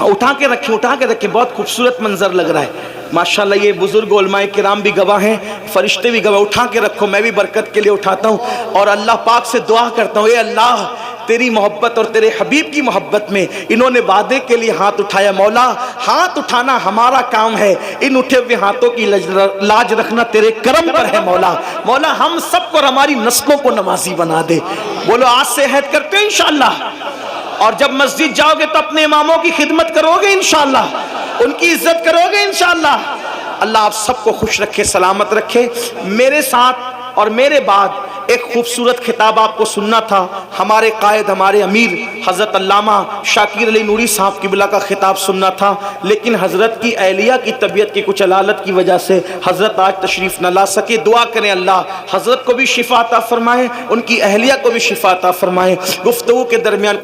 اٹھا کے رکھیں، بہت خوبصورت منظر لگ رہا ہے ماشاءاللہ۔ یہ بزرگ علماء کرام بھی گواہ ہیں، فرشتے بھی گواہ، اٹھا کے رکھو، میں بھی برکت کے لیے اٹھاتا ہوں اور اللہ پاک سے دعا کرتا ہوں، اے اللہ تیری محبت اور تیرے حبیب کی محبت میں انہوں نے وعدے کے لیے ہاتھ اٹھایا، مولا ہاتھ اٹھانا ہمارا کام ہے، ان اٹھے ہوئے ہاتھوں کی لاج رکھنا تیرے کرم پر ہے مولا۔ مولا ہم سب کو اور ہماری نسلوں کو نمازی بنا دے۔ بولو آج سے عہد کرتے ہیں انشاءاللہ، اور جب مسجد جاؤ گے تو اپنے اماموں کی خدمت کرو گے انشاءاللہ، ان کی عزت کرو گے انشاءاللہ۔ اللہ آپ سب کو خوش رکھے، سلامت رکھے۔ میرے ساتھ اور میرے بعد ایک خوبصورت خطاب آپ کو سننا تھا، ہمارے قائد ہمارے امیر حضرت علامہ شاکر علی نوری صاحب قبلہ کا خطاب سننا تھا، لیکن حضرت کی اہلیہ کی طبیعت کی کچھ علالت کی وجہ سے حضرت آج تشریف نہ لا سکے۔ دعا کریں اللہ حضرت کو بھی شفا عطا فرمائے، ان کی اہلیہ کو بھی شفا عطا فرمائے۔ گفتگو کے درمیان